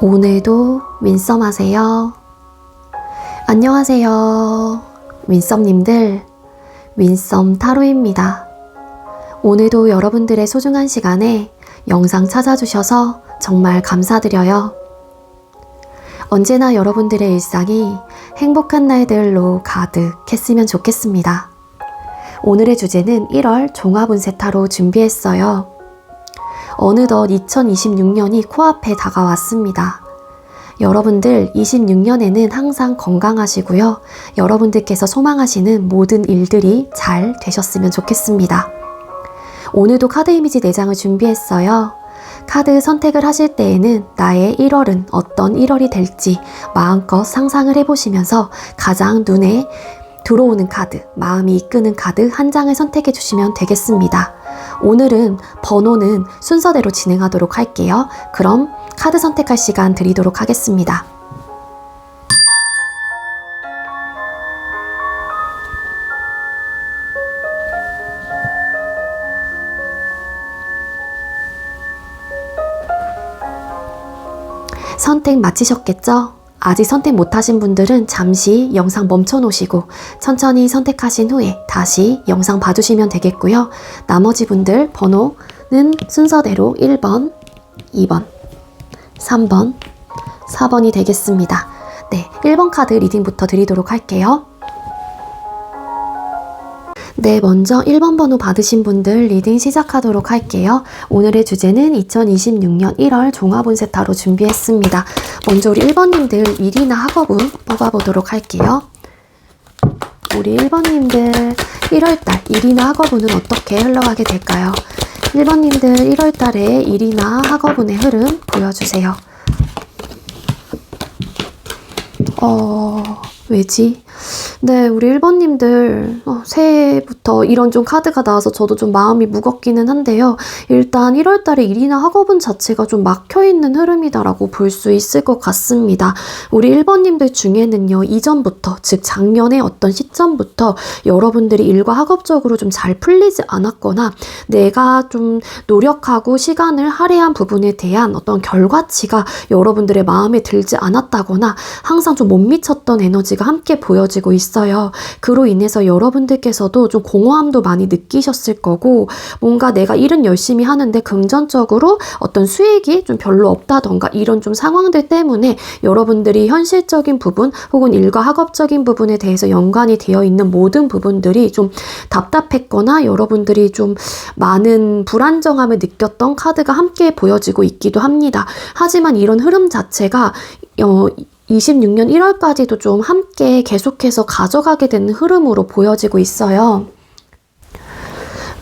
오늘도 윈썸 하세요. 안녕하세요. 윈썸님들, 윈썸 타로입니다. 오늘도 여러분들의 소중한 시간에 영상 찾아주셔서 정말 감사드려요. 언제나 여러분들의 일상이 행복한 날들로 가득했으면 좋겠습니다. 오늘의 주제는 1월 종합운세 타로 준비했어요. 어느덧 2026년이 코앞에 다가왔습니다. 여러분들 26년에는 항상 건강하시고요. 여러분들께서 소망하시는 모든 일들이 잘 되셨으면 좋겠습니다. 오늘도 카드 이미지 4장을 준비했어요. 카드 선택을 하실 때에는 나의 1월은 어떤 1월이 될지 마음껏 상상을 해보시면서 가장 눈에 들어오는 카드, 마음이 이끄는 카드 한 장을 선택해 주시면 되겠습니다. 오늘은 번호는 순서대로 진행하도록 할게요. 그럼 카드 선택할 시간 드리도록 하겠습니다. 선택 마치셨겠죠? 아직 선택 못하신 분들은 잠시 영상 멈춰 놓으시고 천천히 선택하신 후에 다시 영상 봐주시면 되겠고요. 나머지 분들 번호는 순서대로 1번, 2번, 3번, 4번이 되겠습니다. 네, 1번 카드 리딩부터 드리도록 할게요. 네, 먼저 1번 번호 받으신 분들 리딩 시작하도록 할게요. 오늘의 주제는 2026년 1월 종합운세 타로 준비했습니다. 먼저 우리 1번님들 일이나 학업운 뽑아보도록 할게요. 우리 1번님들 1월달 일이나 학업운은 어떻게 흘러가게 될까요? 1번님들 1월달에 일이나 학업운의 흐름 보여주세요. 왜지? 네, 우리 1번님들 새해부터 이런 좀 카드가 나와서 저도 좀 마음이 무겁기는 한데요. 일단 1월달에 일이나 학업운 자체가 좀 막혀있는 흐름이다라고 볼 수 있을 것 같습니다. 우리 1번님들 중에는요, 이전부터, 즉 작년에 어떤 시점부터 여러분들이 일과 학업적으로 좀 잘 풀리지 않았거나 내가 좀 노력하고 시간을 할애한 부분에 대한 어떤 결과치가 여러분들의 마음에 들지 않았다거나 항상 좀 못 미쳤던 에너지가 함께 보여지고 있어요. 그로 인해서 여러분들께서도 좀 공허함도 많이 느끼셨을 거고, 뭔가 내가 일은 열심히 하는데 금전적으로 어떤 수익이 좀 별로 없다던가 이런 좀 상황들 때문에 여러분들이 현실적인 부분 혹은 일과 학업적인 부분에 대해서 연관이 되어 있는 모든 부분들이 좀 답답했거나 여러분들이 좀 많은 불안정함을 느꼈던 카드가 함께 보여지고 있기도 합니다. 하지만 이런 흐름 자체가 26년 1월까지도 좀 함께 계속해서 가져가게 되는 흐름으로 보여지고 있어요.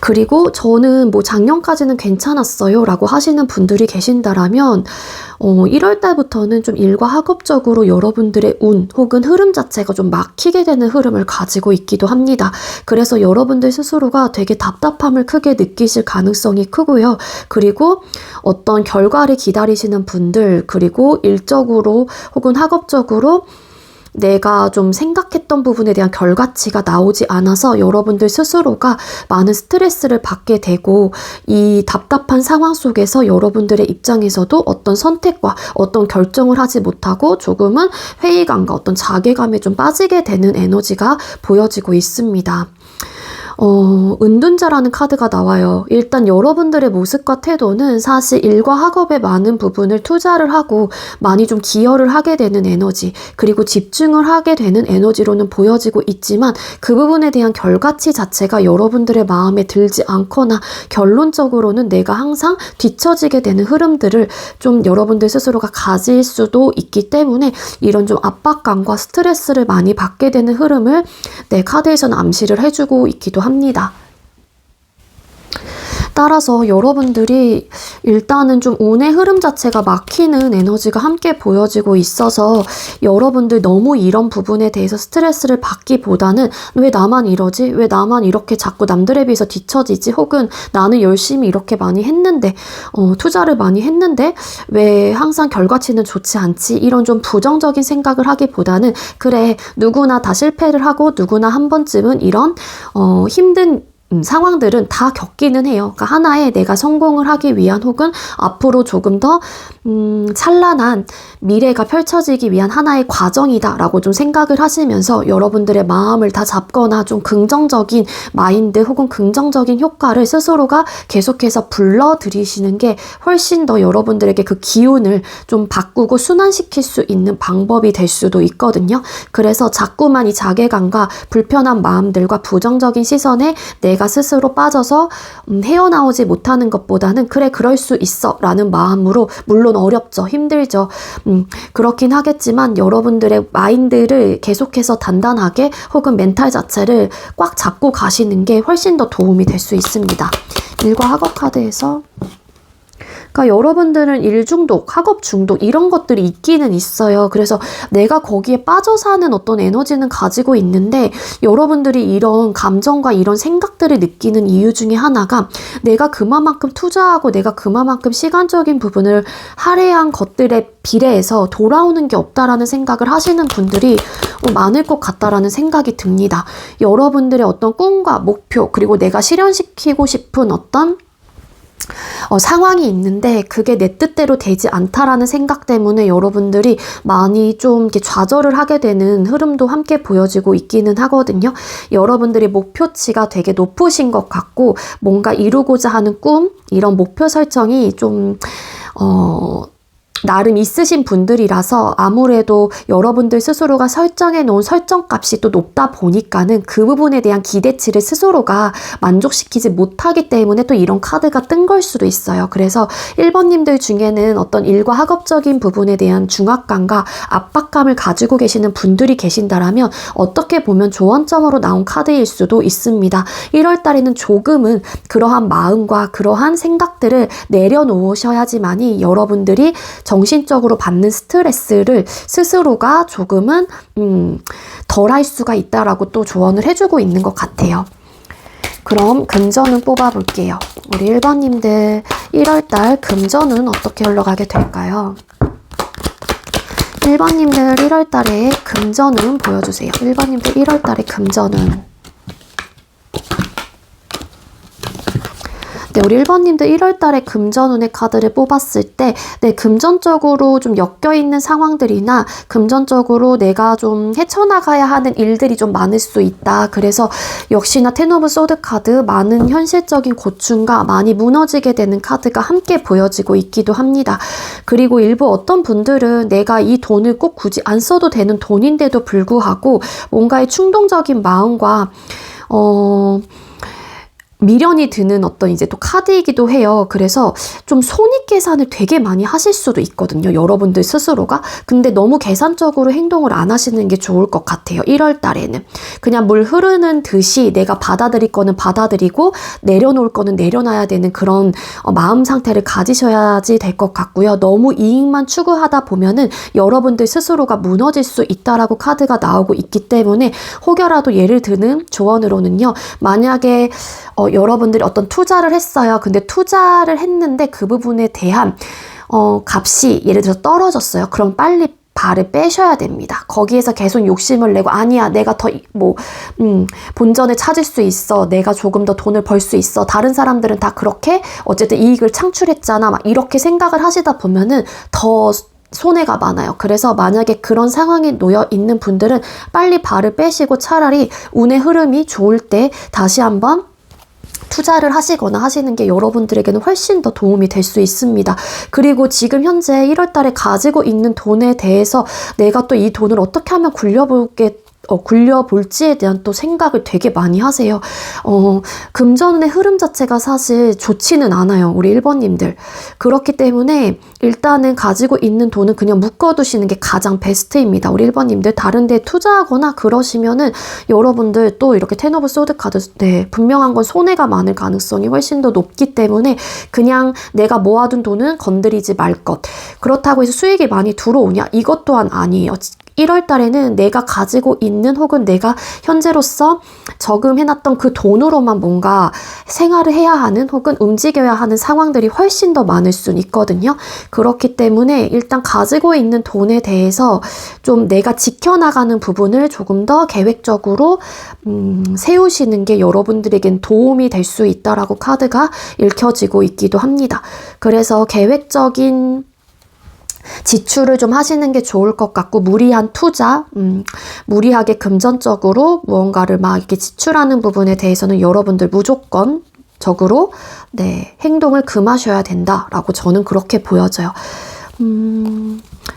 그리고 저는 뭐 작년까지는 괜찮았어요 라고 하시는 분들이 계신다라면 1월달부터는 좀 일과 학업적으로 여러분들의 운 혹은 흐름 자체가 좀 막히게 되는 흐름을 가지고 있기도 합니다. 그래서 여러분들 스스로가 되게 답답함을 크게 느끼실 가능성이 크고요. 그리고 어떤 결과를 기다리시는 분들, 그리고 일적으로 혹은 학업적으로 내가 좀 생각했던 부분에 대한 결과치가 나오지 않아서 여러분들 스스로가 많은 스트레스를 받게 되고, 이 답답한 상황 속에서 여러분들의 입장에서도 어떤 선택과 어떤 결정을 하지 못하고 조금은 회의감과 어떤 자괴감에 좀 빠지게 되는 에너지가 보여지고 있습니다. 은둔자라는 카드가 나와요. 일단 여러분들의 모습과 태도는 사실 일과 학업에 많은 부분을 투자를 하고 많이 좀 기여를 하게 되는 에너지, 그리고 집중을 하게 되는 에너지로는 보여지고 있지만 그 부분에 대한 결과치 자체가 여러분들의 마음에 들지 않거나 결론적으로는 내가 항상 뒤처지게 되는 흐름들을 좀 여러분들 스스로가 가질 수도 있기 때문에 이런 좀 압박감과 스트레스를 많이 받게 되는 흐름을 카드에서는 암시를 해주고 있기도 합니다. 따라서 여러분들이 일단은 좀 운의 흐름 자체가 막히는 에너지가 함께 보여지고 있어서 여러분들 너무 이런 부분에 대해서 스트레스를 받기보다는 왜 나만 이러지? 왜 나만 이렇게 자꾸 남들에 비해서 뒤처지지? 혹은 나는 열심히 이렇게 많이 했는데 투자를 많이 했는데 왜 항상 결과치는 좋지 않지? 이런 좀 부정적인 생각을 하기보다는 그래, 누구나 다 실패를 하고 누구나 한 번쯤은 이런 힘든 상황들은 다 겪기는 해요. 그러니까 하나의 내가 성공을 하기 위한 혹은 앞으로 조금 더 찬란한 미래가 펼쳐지기 위한 하나의 과정이다라고 좀 생각을 하시면서 여러분들의 마음을 다 잡거나 좀 긍정적인 마인드 혹은 긍정적인 효과를 스스로가 계속해서 불러들이시는 게 훨씬 더 여러분들에게 그 기운을 좀 바꾸고 순환시킬 수 있는 방법이 될 수도 있거든요. 그래서 자꾸만 이 자괴감과 불편한 마음들과 부정적인 시선에 내가 스스로 빠져서 헤어나오지 못하는 것보다는 그래 그럴 수 있어 라는 마음으로, 물론 어렵죠. 힘들죠. 그렇긴 하겠지만 여러분들의 마인드를 계속해서 단단하게 혹은 멘탈 자체를 꽉 잡고 가시는 게 훨씬 더 도움이 될 수 있습니다. 일과 학업 카드에서 그러니까 여러분들은 일 중독, 학업 중독 이런 것들이 있기는 있어요. 그래서 내가 거기에 빠져 사는 어떤 에너지는 가지고 있는데 여러분들이 이런 감정과 이런 생각들을 느끼는 이유 중에 하나가 내가 그만큼 투자하고 내가 그만큼 시간적인 부분을 할애한 것들에 비례해서 돌아오는 게 없다라는 생각을 하시는 분들이 많을 것 같다라는 생각이 듭니다. 여러분들의 어떤 꿈과 목표 그리고 내가 실현시키고 싶은 어떤 상황이 있는데 그게 내 뜻대로 되지 않다라는 생각 때문에 여러분들이 많이 좀 이렇게 좌절을 하게 되는 흐름도 함께 보여지고 있기는 하거든요. 여러분들이 목표치가 되게 높으신 것 같고 뭔가 이루고자 하는 꿈, 이런 목표 설정이 좀 나름 있으신 분들이라서 아무래도 여러분들 스스로가 설정해 놓은 설정값이 또 높다 보니까는 그 부분에 대한 기대치를 스스로가 만족시키지 못하기 때문에 또 이런 카드가 뜬 걸 수도 있어요. 그래서 1번님들 중에는 어떤 일과 학업적인 부분에 대한 중압감과 압박감을 가지고 계시는 분들이 계신다라면 어떻게 보면 조언점으로 나온 카드일 수도 있습니다. 1월 달에는 조금은 그러한 마음과 그러한 생각들을 내려놓으셔야지만이 여러분들이 정신적으로 받는 스트레스를 스스로가 조금은 덜 할 수가 있다라고 또 조언을 해주고 있는 것 같아요. 그럼 금전운 뽑아볼게요. 우리 1번님들 1월달 금전운 어떻게 흘러가게 될까요? 1번님들 1월달에 금전운 보여주세요. 1번님들 1월달에 금전운. 네, 우리 1번님들 1월달에 금전운의 카드를 뽑았을 때 금전적으로 좀 엮여있는 상황들이나 금전적으로 내가 좀 헤쳐나가야 하는 일들이 좀 많을 수 있다. 그래서 역시나 텐 오브 소드 카드, 많은 현실적인 고충과 많이 무너지게 되는 카드가 함께 보여지고 있기도 합니다. 그리고 일부 어떤 분들은 내가 이 돈을 꼭 굳이 안 써도 되는 돈인데도 불구하고 뭔가의 충동적인 마음과 미련이 드는 어떤 이제 또 카드이기도 해요. 그래서 좀 손익계산을 되게 많이 하실 수도 있거든요. 여러분들 스스로가. 근데 너무 계산적으로 행동을 안 하시는 게 좋을 것 같아요. 1월 달에는. 그냥 물 흐르는 듯이 내가 받아들일 거는 받아들이고 내려놓을 거는 내려놔야 되는 그런 마음 상태를 가지셔야지 될 것 같고요. 너무 이익만 추구하다 보면은 여러분들 스스로가 무너질 수 있다라고 카드가 나오고 있기 때문에 혹여라도 예를 드는 조언으로는요. 만약에 여러분들이 어떤 투자를 했어요. 근데 투자를 했는데 그 부분에 대한 값이 예를 들어서 떨어졌어요. 그럼 빨리 발을 빼셔야 됩니다. 거기에서 계속 욕심을 내고 아니야 내가 더 본전을 찾을 수 있어. 내가 조금 더 돈을 벌 수 있어. 다른 사람들은 다 그렇게 어쨌든 이익을 창출했잖아. 막 이렇게 생각을 하시다 보면은 더 손해가 많아요. 그래서 만약에 그런 상황에 놓여 있는 분들은 빨리 발을 빼시고 차라리 운의 흐름이 좋을 때 다시 한번 투자를 하시거나 하시는 게 여러분들에게는 훨씬 더 도움이 될 수 있습니다. 그리고 지금 현재 1월 달에 가지고 있는 돈에 대해서 내가 또 이 돈을 어떻게 하면 굴려볼지에 대한 또 생각을 되게 많이 하세요. 금전운의 흐름 자체가 사실 좋지는 않아요. 우리 1번님들. 그렇기 때문에 일단은 가지고 있는 돈은 그냥 묶어두시는 게 가장 베스트입니다. 우리 1번님들 다른 데 투자하거나 그러시면은 여러분들 또 이렇게 텐 오브 소드 카드 분명한 건 손해가 많을 가능성이 훨씬 더 높기 때문에 그냥 내가 모아둔 돈은 건드리지 말 것. 그렇다고 해서 수익이 많이 들어오냐? 이것 또한 아니에요. 1월 달에는 내가 가지고 있는 혹은 내가 현재로서 저금해놨던 그 돈으로만 뭔가 생활을 해야 하는 혹은 움직여야 하는 상황들이 훨씬 더 많을 수는 있거든요. 그렇기 때문에 일단 가지고 있는 돈에 대해서 좀 내가 지켜나가는 부분을 조금 더 계획적으로 세우시는 게 여러분들에겐 도움이 될 수 있다라고 카드가 읽혀지고 있기도 합니다. 그래서 계획적인 지출을 좀 하시는 게 좋을 것 같고, 무리한 투자, 무리하게 금전적으로 무언가를 막 이렇게 지출하는 부분에 대해서는 여러분들 무조건 적으로 행동을 금하셔야 된다라고 저는 그렇게 보여져요.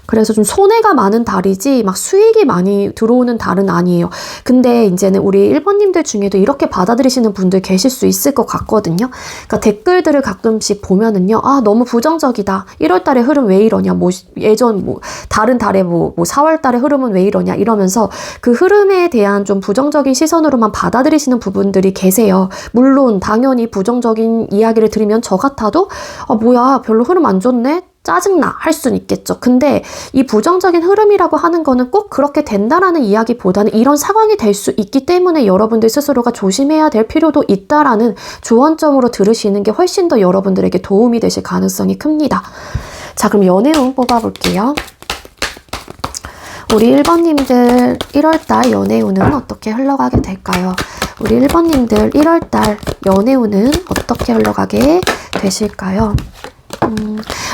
그래서 좀 손해가 많은 달이지 막 수익이 많이 들어오는 달은 아니에요. 근데 이제는 우리 1번님들 중에도 이렇게 받아들이시는 분들 계실 수 있을 것 같거든요. 그러니까 댓글들을 가끔씩 보면은요, 아 너무 부정적이다, 1월 달에 흐름 왜 이러냐, 뭐 예전 뭐 다른 달에 뭐 4월 달에 흐름은 왜 이러냐 이러면서 그 흐름에 대한 좀 부정적인 시선으로만 받아들이시는 부분들이 계세요. 물론 당연히 부정적인 이야기를 들으면 저 같아도 아 뭐야 별로 흐름 안 좋네, 짜증나 할 수는 있겠죠. 근데 이 부정적인 흐름이라고 하는 거는 꼭 그렇게 된다라는 이야기보다는 이런 상황이 될 수 있기 때문에 여러분들 스스로가 조심해야 될 필요도 있다라는 조언점으로 들으시는 게 훨씬 더 여러분들에게 도움이 되실 가능성이 큽니다. 자, 그럼 연애운 뽑아볼게요. 우리 1번님들 1월달 연애운은 어떻게 흘러가게 될까요? 우리 1번님들 1월달 연애운은 어떻게 흘러가게 되실까요?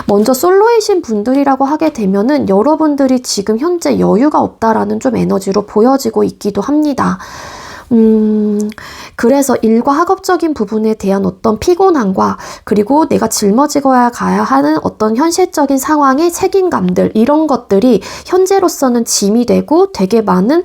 먼저 솔로이신 분들이라고 하게 되면은 여러분들이 지금 현재 여유가 없다라는 좀 에너지로 보여지고 있기도 합니다. 그래서 일과 학업적인 부분에 대한 어떤 피곤함과 그리고 내가 짊어지고야 가야 하는 어떤 현실적인 상황의 책임감들, 이런 것들이 현재로서는 짐이 되고 되게 많은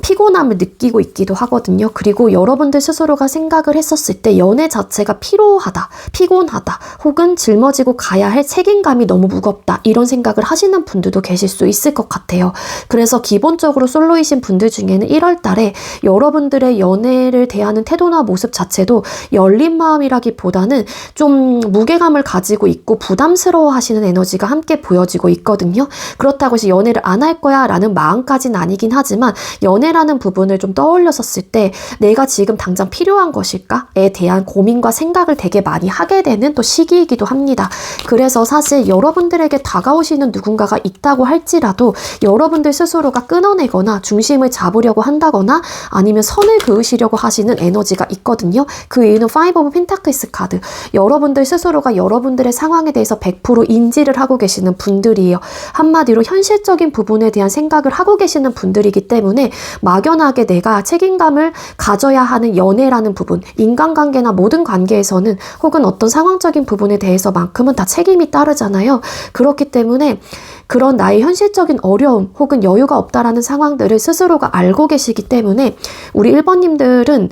피곤함을 느끼고 있기도 하거든요. 그리고 여러분들 스스로가 생각을 했었을 때 연애 자체가 피로하다, 피곤하다, 혹은 짊어지고 가야 할 책임감이 너무 무겁다, 이런 생각을 하시는 분들도 계실 수 있을 것 같아요. 그래서 기본적으로 솔로이신 분들 중에는 1월 달에 여러분들의 연애를 대하는 태도나 모습 자체도 열린 마음이라기보다는 좀 무게감을 가지고 있고 부담스러워 하시는 에너지가 함께 보여지고 있거든요. 그렇다고 해서 연애를 안 할 거야 라는 마음까지는 아니긴 하지만 연애라는 부분을 좀 떠올렸었을 때 내가 지금 당장 필요한 것일까에 대한 고민과 생각을 되게 많이 하게 되는 또 시기이기도 합니다. 그래서 사실 여러분들에게 다가오시는 누군가가 있다고 할지라도 여러분들 스스로가 끊어내거나 중심을 잡으려고 한다거나 아니면 선을 그으시려고 하시는 에너지가 있거든요. 그 이유는 5 오브 펜타클스 카드. 여러분들 스스로가 여러분들의 상황에 대해서 100% 인지를 하고 계시는 분들이에요. 한마디로 현실적인 부분에 대한 생각을 하고 계시는 분들이기 때문에 막연하게 내가 책임감을 가져야 하는 연애라는 부분, 인간관계나 모든 관계에서는 혹은 어떤 상황적인 부분에 대해서만큼은 다 책임이 따르잖아요. 그렇기 때문에 그런 나의 현실적인 어려움 혹은 여유가 없다라는 상황들을 스스로가 알고 계시기 때문에 우리 1번님들은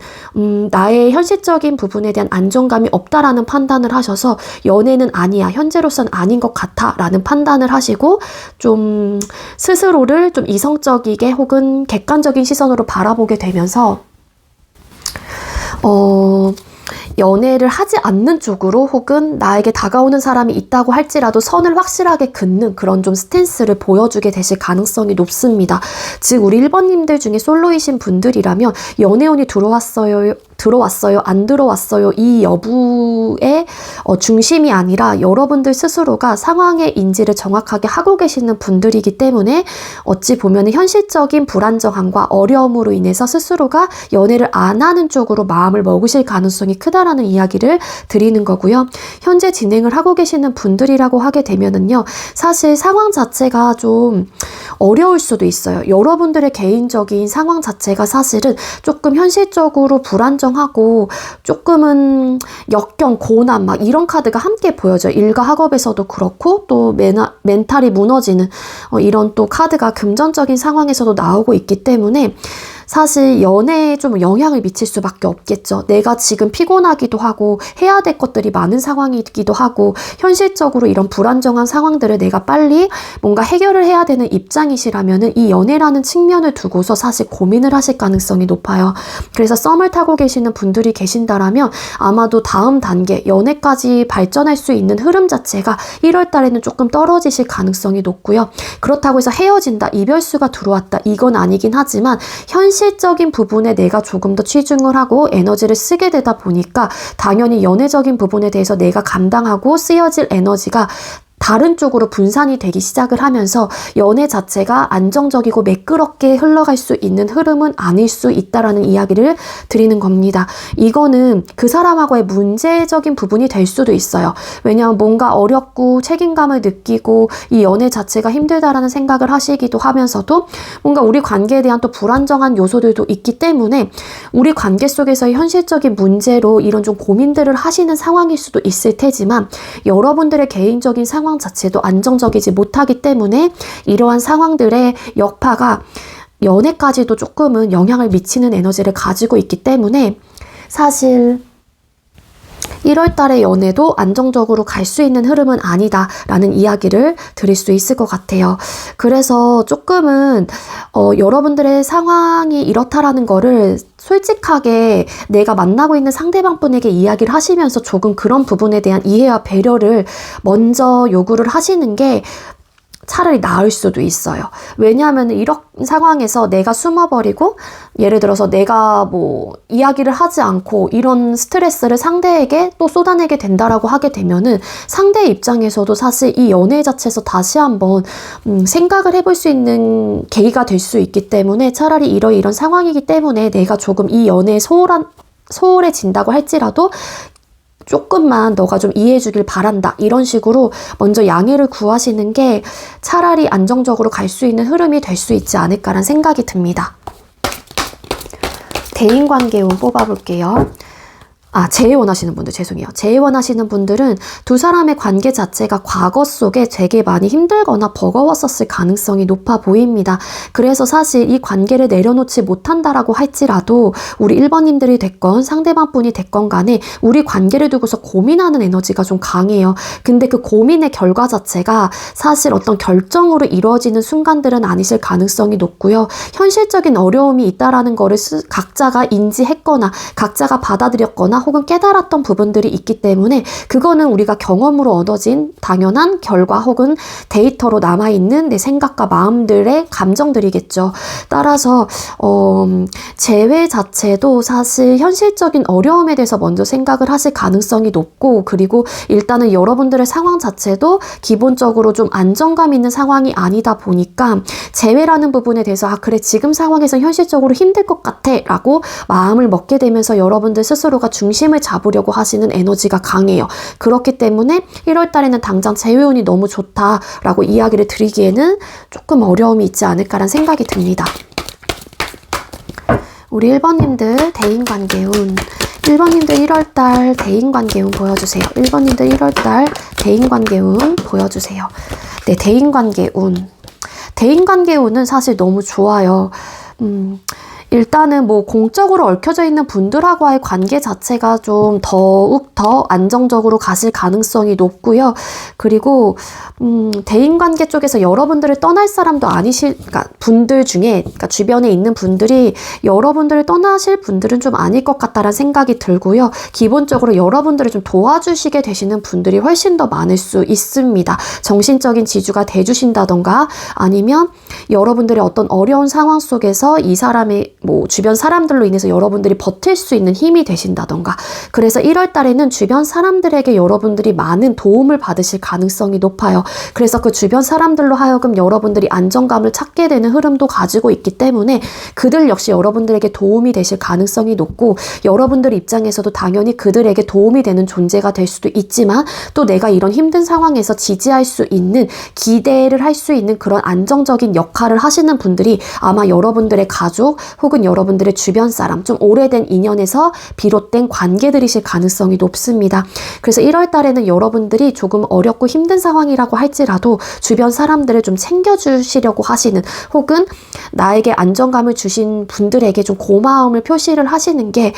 나의 현실적인 부분에 대한 안정감이 없다라는 판단을 하셔서 연애는 아니야, 현재로서는 아닌 것 같아 라는 판단을 하시고 좀 스스로를 좀 이성적이게 혹은 객관적인 시선으로 바라보게 되면서 연애를 하지 않는 쪽으로 혹은 나에게 다가오는 사람이 있다고 할지라도 선을 확실하게 긋는 그런 좀 스탠스를 보여주게 되실 가능성이 높습니다. 즉 우리 1번님들 중에 솔로이신 분들이라면 연애운이 들어왔어요, 안 들어왔어요, 이 여부의 중심이 아니라 여러분들 스스로가 상황의 인지를 정확하게 하고 계시는 분들이기 때문에 어찌 보면 현실적인 불안정함과 어려움으로 인해서 스스로가 연애를 안 하는 쪽으로 마음을 먹으실 가능성이 크다라는 이야기를 드리는 거고요. 현재 진행을 하고 계시는 분들이라고 하게 되면은요, 사실 상황 자체가 좀 어려울 수도 있어요. 여러분들의 개인적인 상황 자체가 사실은 조금 현실적으로 불안정하고 조금은 역경, 고난 막 이런 카드가 함께 보여져요. 일과 학업에서도 그렇고 또 멘탈이 무너지는 이런 또 카드가 금전적인 상황에서도 나오고 있기 때문에 사실 연애에 좀 영향을 미칠 수밖에 없겠죠. 내가 지금 피곤하기도 하고 해야 될 것들이 많은 상황이기도 하고 현실적으로 이런 불안정한 상황들을 내가 빨리 뭔가 해결을 해야 되는 입장이시라면은 이 연애라는 측면을 두고서 사실 고민을 하실 가능성이 높아요. 그래서 썸을 타고 계시는 분들이 계신다라면 아마도 다음 단계 연애까지 발전할 수 있는 흐름 자체가 1월 달에는 조금 떨어지실 가능성이 높고요. 그렇다고 해서 헤어진다, 이별수가 들어왔다, 이건 아니긴 하지만 현실적인 부분에 내가 조금 더 치중을 하고 에너지를 쓰게 되다 보니까 당연히 연애적인 부분에 대해서 내가 감당하고 쓰여질 에너지가 다른 쪽으로 분산이 되기 시작을 하면서 연애 자체가 안정적이고 매끄럽게 흘러갈 수 있는 흐름은 아닐 수 있다라는 이야기를 드리는 겁니다. 이거는 그 사람하고의 문제적인 부분이 될 수도 있어요. 왜냐하면 뭔가 어렵고 책임감을 느끼고 이 연애 자체가 힘들다라는 생각을 하시기도 하면서도 뭔가 우리 관계에 대한 또 불안정한 요소들도 있기 때문에 우리 관계 속에서의 현실적인 문제로 이런 좀 고민들을 하시는 상황일 수도 있을 테지만 여러분들의 개인적인 상황 자체도 안정적이지 못하기 때문에 이러한 상황들의 여파가 연애까지도 조금은 영향을 미치는 에너지를 가지고 있기 때문에 사실 1월 달의 연애도 안정적으로 갈 수 있는 흐름은 아니다라는 이야기를 드릴 수 있을 것 같아요. 그래서 조금은 여러분들의 상황이 이렇다라는 거를 솔직하게 내가 만나고 있는 상대방 분에게 이야기를 하시면서 조금 그런 부분에 대한 이해와 배려를 먼저 요구를 하시는 게 차라리 나을 수도 있어요. 왜냐하면 이런 상황에서 내가 숨어버리고 예를 들어서 내가 뭐 이야기를 하지 않고 이런 스트레스를 상대에게 또 쏟아내게 된다라고 하게 되면은 상대 입장에서도 사실 이 연애 자체에서 다시 한번 생각을 해볼 수 있는 계기가 될 수 있기 때문에 차라리 이런 상황이기 때문에 내가 조금 이 연애에 소홀해진다고 할지라도 조금만 너가 좀 이해해 주길 바란다. 이런 식으로 먼저 양해를 구하시는 게 차라리 안정적으로 갈 수 있는 흐름이 될 수 있지 않을까라는 생각이 듭니다. 대인관계운 뽑아볼게요. 재회원하시는 분들 죄송해요. 재회원하시는 분들은 두 사람의 관계 자체가 과거 속에 되게 많이 힘들거나 버거웠었을 가능성이 높아 보입니다. 그래서 사실 이 관계를 내려놓지 못한다라고 할지라도 우리 1번님들이 됐건 상대방 분이 됐건 간에 우리 관계를 두고서 고민하는 에너지가 좀 강해요. 근데 그 고민의 결과 자체가 사실 어떤 결정으로 이루어지는 순간들은 아니실 가능성이 높고요. 현실적인 어려움이 있다라는 거를 각자가 인지했거나 각자가 받아들였거나 혹은 깨달았던 부분들이 있기 때문에 그거는 우리가 경험으로 얻어진 당연한 결과 혹은 데이터로 남아있는 내 생각과 마음들의 감정들이겠죠. 따라서 재회 자체도 사실 현실적인 어려움에 대해서 먼저 생각을 하실 가능성이 높고 그리고 일단은 여러분들의 상황 자체도 기본적으로 좀 안정감 있는 상황이 아니다 보니까 재회라는 부분에 대해서 그래 지금 상황에서 현실적으로 힘들 것 같아 라고 마음을 먹게 되면서 여러분들 스스로가 중심을 잡으려고 하시는 에너지가 강해요. 그렇기 때문에 1월 달에는 당장 재회운이 너무 좋다라고 이야기를 드리기에는 조금 어려움이 있지 않을까라는 생각이 듭니다. 우리 1번님들 대인관계운 1번님들 1월달 대인관계운 보여주세요. 1번님들 1월달 대인관계운 보여주세요. 네, 대인관계운. 대인관계운은 사실 너무 좋아요. 일단은 뭐 공적으로 얽혀져 있는 분들하고의 관계 자체가 좀 더욱 더 안정적으로 가실 가능성이 높고요. 그리고 대인관계 쪽에서 여러분들을 떠날 사람도 그러니까 분들 중에 그러니까 주변에 있는 분들이 여러분들을 떠나실 분들은 좀 아닐 것 같다라는 생각이 들고요. 기본적으로 여러분들을 좀 도와주시게 되시는 분들이 훨씬 더 많을 수 있습니다. 정신적인 지주가 돼주신다던가 아니면 여러분들의 어떤 어려운 상황 속에서 이 사람의 뭐 주변 사람들로 인해서 여러분들이 버틸 수 있는 힘이 되신다던가 그래서 1월 달에는 주변 사람들에게 여러분들이 많은 도움을 받으실 가능성이 높아요. 그래서 그 주변 사람들로 하여금 여러분들이 안정감을 찾게 되는 흐름도 가지고 있기 때문에 그들 역시 여러분들에게 도움이 되실 가능성이 높고 여러분들 입장에서도 당연히 그들에게 도움이 되는 존재가 될 수도 있지만 또 내가 이런 힘든 상황에서 지지할 수 있는 기대를 할 수 있는 그런 안정적인 역할을 하시는 분들이 아마 여러분들의 가족 혹은 여러분들의 주변 사람, 좀 오래된 인연에서 비롯된 관계들이실 가능성이 높습니다. 그래서 1월 달에는 여러분들이 조금 어렵고 힘든 상황이라고 할지라도 주변 사람들을 좀 챙겨주시려고 하시는, 혹은 나에게 안정감을 주신 분들에게 좀 고마움을 표시를 하시는 게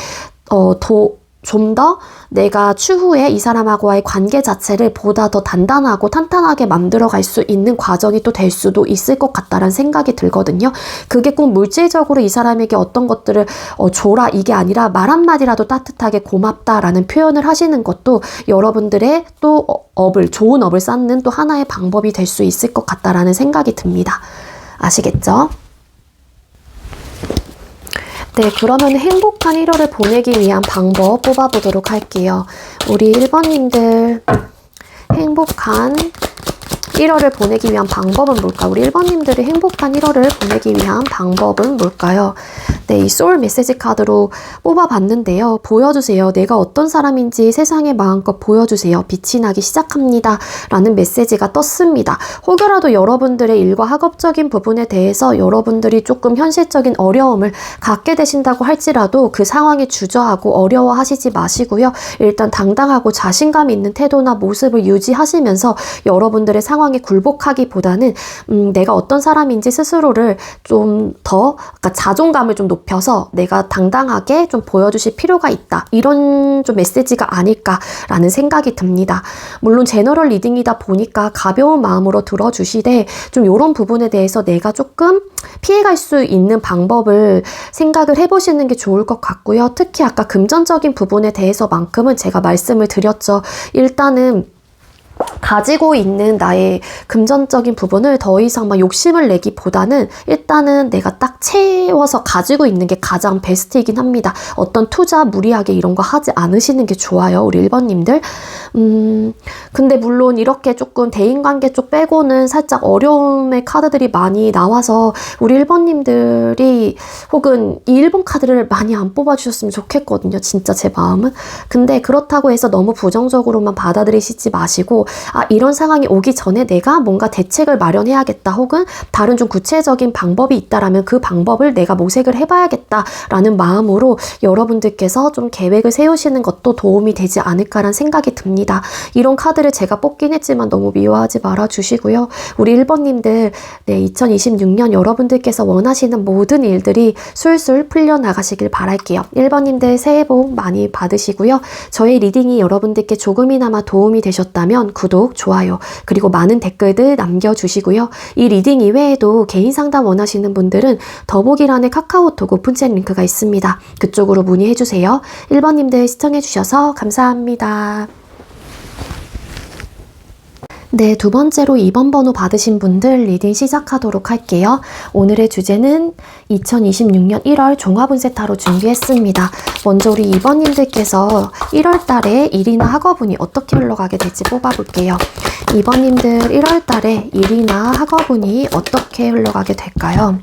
좀 더 내가 추후에 이 사람하고의 관계 자체를 보다 더 단단하고 탄탄하게 만들어갈 수 있는 과정이 또 될 수도 있을 것 같다라는 생각이 들거든요. 그게 꼭 물질적으로 이 사람에게 어떤 것들을 줘라 이게 아니라 말 한마디라도 따뜻하게 고맙다라는 표현을 하시는 것도 여러분들의 또 좋은 업을 쌓는 또 하나의 방법이 될 수 있을 것 같다라는 생각이 듭니다. 아시겠죠? 네, 그러면 행복한 1월을 보내기 위한 방법 뽑아보도록 할게요. 우리 1번님들 행복한 1월을 보내기 위한 방법은 뭘까요? 우리 1번님들이 행복한 1월을 보내기 위한 방법은 뭘까요? 네, 이 소울 메시지 카드로 뽑아봤는데요. 보여주세요. 내가 어떤 사람인지 세상에 마음껏 보여주세요. 빛이 나기 시작합니다. 라는 메시지가 떴습니다. 혹여라도 여러분들의 일과 학업적인 부분에 대해서 여러분들이 조금 현실적인 어려움을 갖게 되신다고 할지라도 그 상황에 주저하고 어려워하시지 마시고요. 일단 당당하고 자신감 있는 태도나 모습을 유지하시면서 여러분들의 상황에 굴복하기보다는 내가 어떤 사람인지 스스로를 좀 더 자존감을 좀 높여서 내가 당당하게 좀 보여주실 필요가 있다. 이런 좀 메시지가 아닐까라는 생각이 듭니다. 물론 제너럴 리딩이다 보니까 가벼운 마음으로 들어주시되 좀 이런 부분에 대해서 내가 조금 피해갈 수 있는 방법을 생각을 해보시는 게 좋을 것 같고요. 특히 아까 금전적인 부분에 대해서만큼은 제가 말씀을 드렸죠. 일단은 가지고 있는 나의 금전적인 부분을 더 이상 막 욕심을 내기보다는 일단은 내가 딱 채워서 가지고 있는 게 가장 베스트이긴 합니다. 어떤 투자 무리하게 이런 거 하지 않으시는 게 좋아요. 우리 1번님들. 근데 물론 이렇게 조금 대인관계 쪽 빼고는 살짝 어려움의 카드들이 많이 나와서 우리 1번님들이 혹은 이 1번 카드를 많이 안 뽑아주셨으면 좋겠거든요. 진짜 제 마음은. 근데 그렇다고 해서 너무 부정적으로만 받아들이시지 마시고 이런 상황이 오기 전에 내가 뭔가 대책을 마련해야겠다, 혹은 다른 좀 구체적인 방법이 있다라면 그 방법을 내가 모색을 해봐야겠다라는 마음으로 여러분들께서 좀 계획을 세우시는 것도 도움이 되지 않을까라는 생각이 듭니다. 이런 카드를 제가 뽑긴 했지만 너무 미워하지 말아주시고요. 우리 1번님들, 네, 2026년 여러분들께서 원하시는 모든 일들이 술술 풀려나가시길 바랄게요. 1번님들 새해 복 많이 받으시고요. 저의 리딩이 여러분들께 조금이나마 도움이 되셨다면 구독, 좋아요, 그리고 많은 댓글들 남겨주시고요. 이 리딩 이외에도 개인 상담 원하시는 분들은 더보기란에 카카오톡 오픈챗 링크가 있습니다. 그쪽으로 문의해주세요. 1번님들 시청해주셔서 감사합니다. 네, 두 번째로 2번 번호 받으신 분들 리딩 시작하도록 할게요. 오늘의 주제는 2026년 1월 종합운세 타로 준비했습니다. 먼저 우리 2번님들께서 1월 달에 일이나 학업운이 어떻게 흘러가게 될지 뽑아볼게요. 2번님들 1월 달에 일이나 학업운이 어떻게 흘러가게 될까요?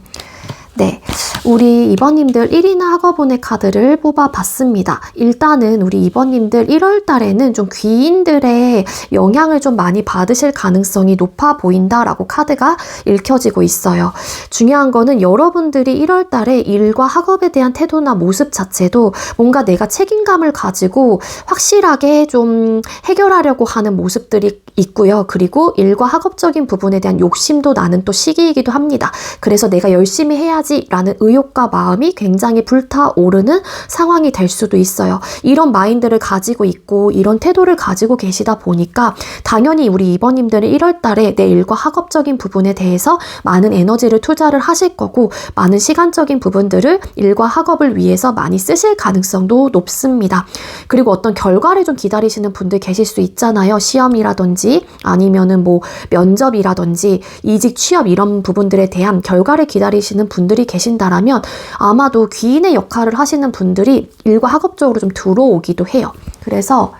네, 우리 2번님들 1이나 학업운의 카드를 뽑아봤습니다. 일단은 우리 2번님들 1월 달에는 좀 귀인들의 영향을 좀 많이 받으실 가능성이 높아 보인다라고 카드가 읽혀지고 있어요. 중요한 거는 여러분들이 1월 달에 일과 학업에 대한 태도나 모습 자체도 뭔가 내가 책임감을 가지고 확실하게 좀 해결하려고 하는 모습들이 있고요. 그리고 일과 학업적인 부분에 대한 욕심도 나는 또 시기이기도 합니다. 그래서 내가 열심히 해야지 라는 의욕과 마음이 굉장히 불타오르는 상황이 될 수도 있어요. 이런 마인드를 가지고 있고 이런 태도를 가지고 계시다 보니까 당연히 우리 2번님들은 1월 달에 내 일과 학업적인 부분에 대해서 많은 에너지를 투자를 하실 거고 많은 시간적인 부분들을 일과 학업을 위해서 많이 쓰실 가능성도 높습니다. 그리고 어떤 결과를 좀 기다리시는 분들 계실 수 있잖아요. 시험이라든지 아니면은 뭐 면접이라든지 이직 취업 이런 부분들에 대한 결과를 기다리시는 분들이 계신다라면 아마도 귀인의 역할을 하시는 분들이 일과 학업적으로 좀 들어오기도 해요. 그래서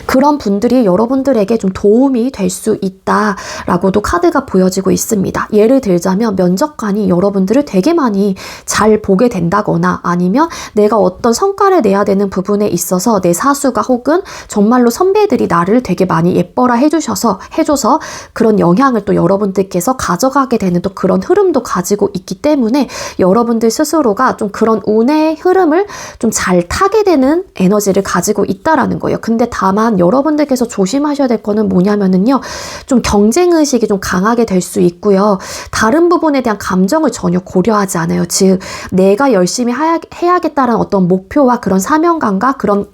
그런 분들이 여러분들에게 좀 도움이 될 수 있다라고도 카드가 보여지고 있습니다. 예를 들자면 면접관이 여러분들을 되게 많이 잘 보게 된다거나 아니면 내가 어떤 성과를 내야 되는 부분에 있어서 내 사수가 혹은 정말로 선배들이 나를 되게 많이 예뻐라 해줘서 그런 영향을 또 여러분들께서 가져가게 되는 또 그런 흐름도 가지고 있기 때문에 여러분들 스스로가 좀 그런 운의 흐름을 좀 잘 타게 되는 에너지를 가지고 있다라는 거예요. 근데 다만 여러분들께서 조심하셔야 될 거는 뭐냐면은요, 좀 경쟁의식이 좀 강하게 될 수 있고요. 다른 부분에 대한 감정을 전혀 고려하지 않아요. 즉, 내가 열심히 해야겠다는 어떤 목표와 그런 사명감과 그런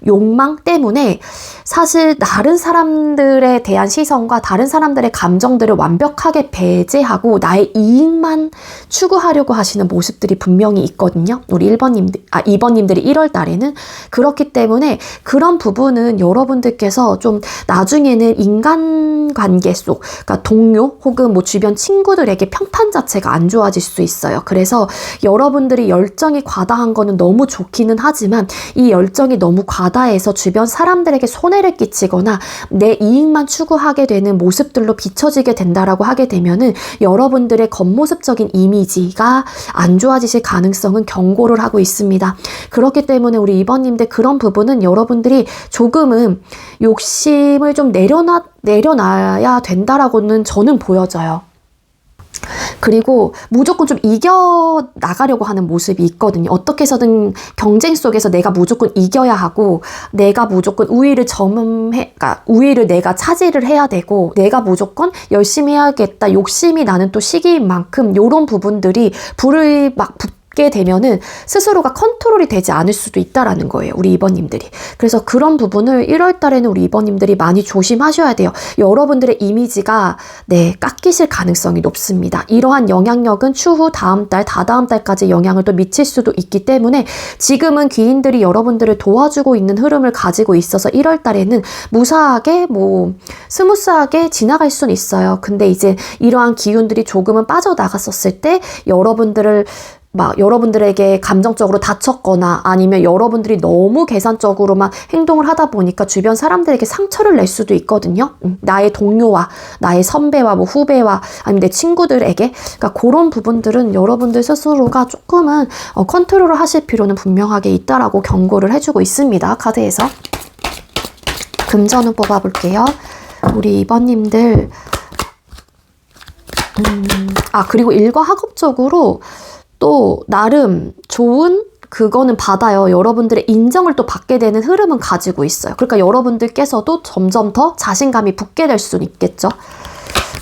욕망 때문에 사실 다른 사람들에 대한 시선과 다른 사람들의 감정들을 완벽하게 배제하고 나의 이익만 추구하려고 하시는 모습들이 분명히 있거든요. 우리 2번님들이 1월 달에는 그렇기 때문에 그런 부분은 여러분들께서 좀 나중에는 인간관계 속, 그러니까 동료 혹은 뭐 주변 친구들에게 평판 자체가 안 좋아질 수 있어요. 그래서 여러분들이 열정이 과다한 거는 너무 좋기는 하지만 이 열정이 너무 과다해서 주변 사람들에게 손해를 끼치거나 내 이익만 추구하게 되는 모습들로 비춰지게 된다라고 하게 되면은 여러분들의 겉모습적인 이미지가 안 좋아지실 가능성은 경고를 하고 있습니다. 그렇기 때문에 우리 2번님들 그런 부분은 여러분들이 조금은 욕심을 좀 내려놔야 된다라고는 저는 보여져요. 그리고 무조건 좀 이겨나가려고 하는 모습이 있거든요. 어떻게 해서든 경쟁 속에서 내가 무조건 이겨야 하고 내가 무조건 그러니까 우위를 내가 차지를 해야 되고 내가 무조건 열심히 해야겠다 욕심이 나는 또 시기인 만큼 이런 부분들이 불을 막 붙게 되면은 스스로가 컨트롤이 되지 않을 수도 있다라는 거예요. 우리 2번님들이. 그래서 그런 부분을 1월 달에는 우리 2번님들이 많이 조심하셔야 돼요. 여러분들의 이미지가 깎이실 가능성이 높습니다. 이러한 영향력은 추후 다음 달, 다다음 달까지 영향을 또 미칠 수도 있기 때문에 지금은 귀인들이 여러분들을 도와주고 있는 흐름을 가지고 있어서 1월 달에는 무사하게 스무스하게 지나갈 수는 있어요. 근데 이제 이러한 기운들이 조금은 빠져나갔었을 때 여러분들에게 감정적으로 다쳤거나 아니면 여러분들이 너무 계산적으로만 행동을 하다 보니까 주변 사람들에게 상처를 낼 수도 있거든요. 나의 동료와 나의 선배와 후배와 아니면 내 친구들에게. 그러니까 그런 부분들은 여러분들 스스로가 조금은 컨트롤을 하실 필요는 분명하게 있다라고 경고를 해주고 있습니다. 카드에서. 금전운 뽑아볼게요. 우리 2번님들 그리고 일과 학업적으로 또 나름 좋은 그거는 받아요. 여러분들의 인정을 또 받게 되는 흐름은 가지고 있어요. 그러니까 여러분들께서도 점점 더 자신감이 붙게 될 수는 있겠죠.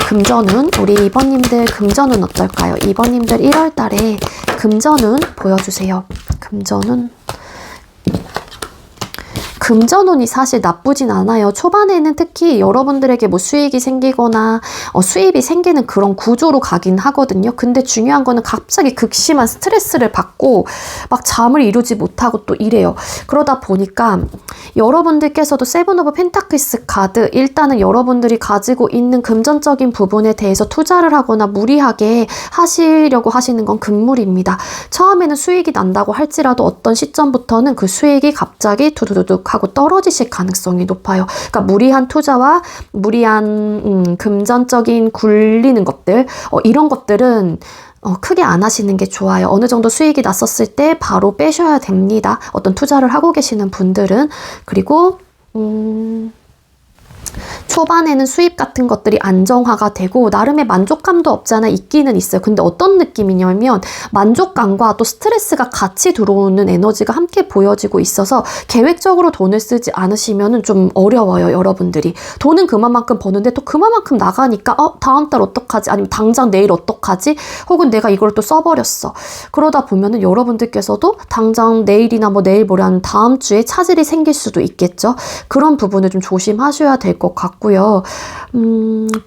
금전운, 우리 2번님들 금전운 어떨까요? 2번님들 1월 달에 금전운 보여주세요. 금전운이 사실 나쁘진 않아요. 초반에는 특히 여러분들에게 수익이 생기거나 수입이 생기는 그런 구조로 가긴 하거든요. 근데 중요한 거는 갑자기 극심한 스트레스를 받고 막 잠을 이루지 못하고 또 이래요. 그러다 보니까 여러분들께서도 세븐 오브 펜타클스 카드, 일단은 여러분들이 가지고 있는 금전적인 부분에 대해서 투자를 하거나 무리하게 하시려고 하시는 건 금물입니다. 처음에는 수익이 난다고 할지라도 어떤 시점부터는 그 수익이 갑자기 두두두둑 하고 떨어지실 가능성이 높아요. 그러니까 무리한 투자와 무리한 금전적인 굴리는 것들, 이런 것들은 크게 안 하시는 게 좋아요. 어느 정도 수익이 났었을 때 바로 빼셔야 됩니다. 어떤 투자를 하고 계시는 분들은. 그리고 초반에는 수입 같은 것들이 안정화가 되고 나름의 만족감도 없지 않아 있기는 있어요. 근데 어떤 느낌이냐면 만족감과 또 스트레스가 같이 들어오는 에너지가 함께 보여지고 있어서 계획적으로 돈을 쓰지 않으시면 좀 어려워요. 여러분들이. 돈은 그만큼 버는데 또 그만큼 나가니까 다음 달 어떡하지? 아니면 당장 내일 어떡하지? 혹은 내가 이걸 또 써버렸어. 그러다 보면은 여러분들께서도 당장 내일이나 내일 모레 하는 다음 주에 차질이 생길 수도 있겠죠. 그런 부분을 좀 조심하셔야 될 것 같고요.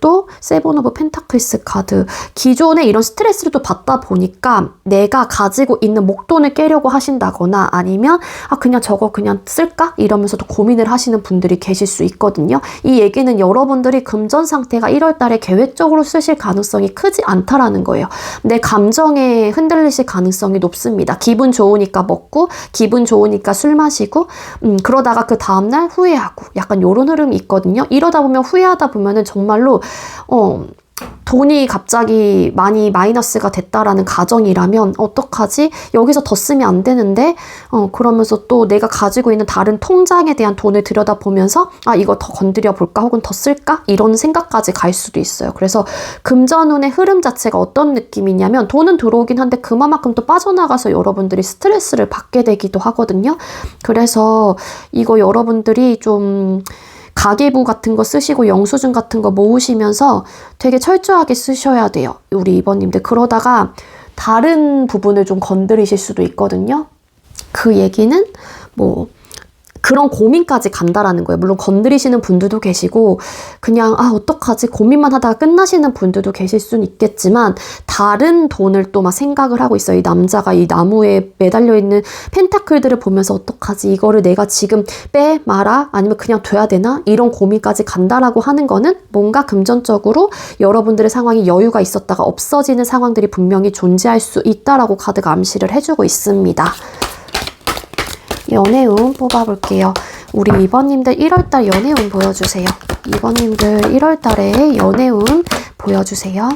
또 세븐 오브 펜타클스 카드. 기존에 이런 스트레스를 또 받다 보니까 내가 가지고 있는 목돈을 깨려고 하신다거나 아니면 그냥 저거 그냥 쓸까? 이러면서도 고민을 하시는 분들이 계실 수 있거든요. 이 얘기는 여러분들이 금전 상태가 1월 달에 계획적으로 쓰실 가능성이 크지 않다라는 거예요. 내 감정에 흔들리실 가능성이 높습니다. 기분 좋으니까 먹고 기분 좋으니까 술 마시고 그러다가 그 다음날 후회하고 약간 이런 흐름이 있거든요. 이러다 보면 후회하다 보면은 정말로 돈이 갑자기 많이 마이너스가 됐다라는 가정이라면 어떡하지? 여기서 더 쓰면 안 되는데 그러면서 또 내가 가지고 있는 다른 통장에 대한 돈을 들여다보면서 이거 더 건드려 볼까? 혹은 더 쓸까? 이런 생각까지 갈 수도 있어요. 그래서 금전운의 흐름 자체가 어떤 느낌이냐면 돈은 들어오긴 한데 그만큼 또 빠져나가서 여러분들이 스트레스를 받게 되기도 하거든요. 그래서 이거 여러분들이 좀 가계부 같은 거 쓰시고 영수증 같은 거 모으시면서 되게 철저하게 쓰셔야 돼요. 우리 2번님들. 그러다가 다른 부분을 좀 건드리실 수도 있거든요. 그 얘기는 그런 고민까지 간다라는 거예요. 물론 건드리시는 분들도 계시고 그냥 어떡하지 고민만 하다가 끝나시는 분들도 계실 수는 있겠지만 다른 돈을 또 막 생각을 하고 있어요. 이 남자가 이 나무에 매달려 있는 펜타클들을 보면서 어떡하지 이거를 내가 지금 빼 말아 아니면 그냥 둬야 되나 이런 고민까지 간다라고 하는 거는 뭔가 금전적으로 여러분들의 상황이 여유가 있었다가 없어지는 상황들이 분명히 존재할 수 있다라고 카드가 암시를 해주고 있습니다. 연애운 뽑아볼게요. 우리 2번님들 1월달 연애운 보여주세요. 2번님들 1월달에 연애운 보여주세요.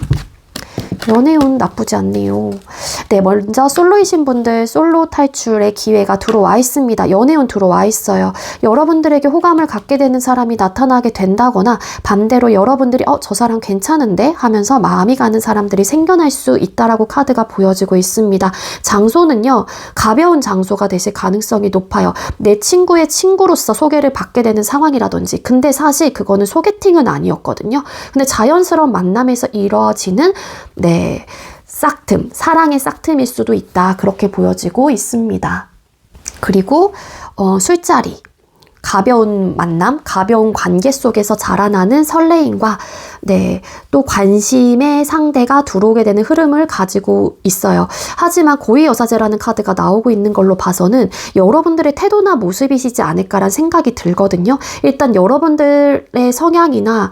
연애운 나쁘지 않네요. 네, 먼저 솔로이신 분들 솔로 탈출의 기회가 들어와 있습니다. 연애운 들어와 있어요. 여러분들에게 호감을 갖게 되는 사람이 나타나게 된다거나 반대로 여러분들이 저 사람 괜찮은데 하면서 마음이 가는 사람들이 생겨날 수 있다라고 카드가 보여지고 있습니다. 장소는요. 가벼운 장소가 되실 가능성이 높아요. 내 친구의 친구로서 소개를 받게 되는 상황이라든지 근데 사실 그거는 소개팅은 아니었거든요. 근데 자연스러운 만남에서 이루어지는 싹틈, 사랑의 싹틈일 수도 있다. 그렇게 보여지고 있습니다. 그리고 술자리, 가벼운 만남, 가벼운 관계 속에서 자라나는 설레임과 또 관심의 상대가 들어오게 되는 흐름을 가지고 있어요. 하지만 고위여사제라는 카드가 나오고 있는 걸로 봐서는 여러분들의 태도나 모습이시지 않을까라는 생각이 들거든요. 일단 여러분들의 성향이나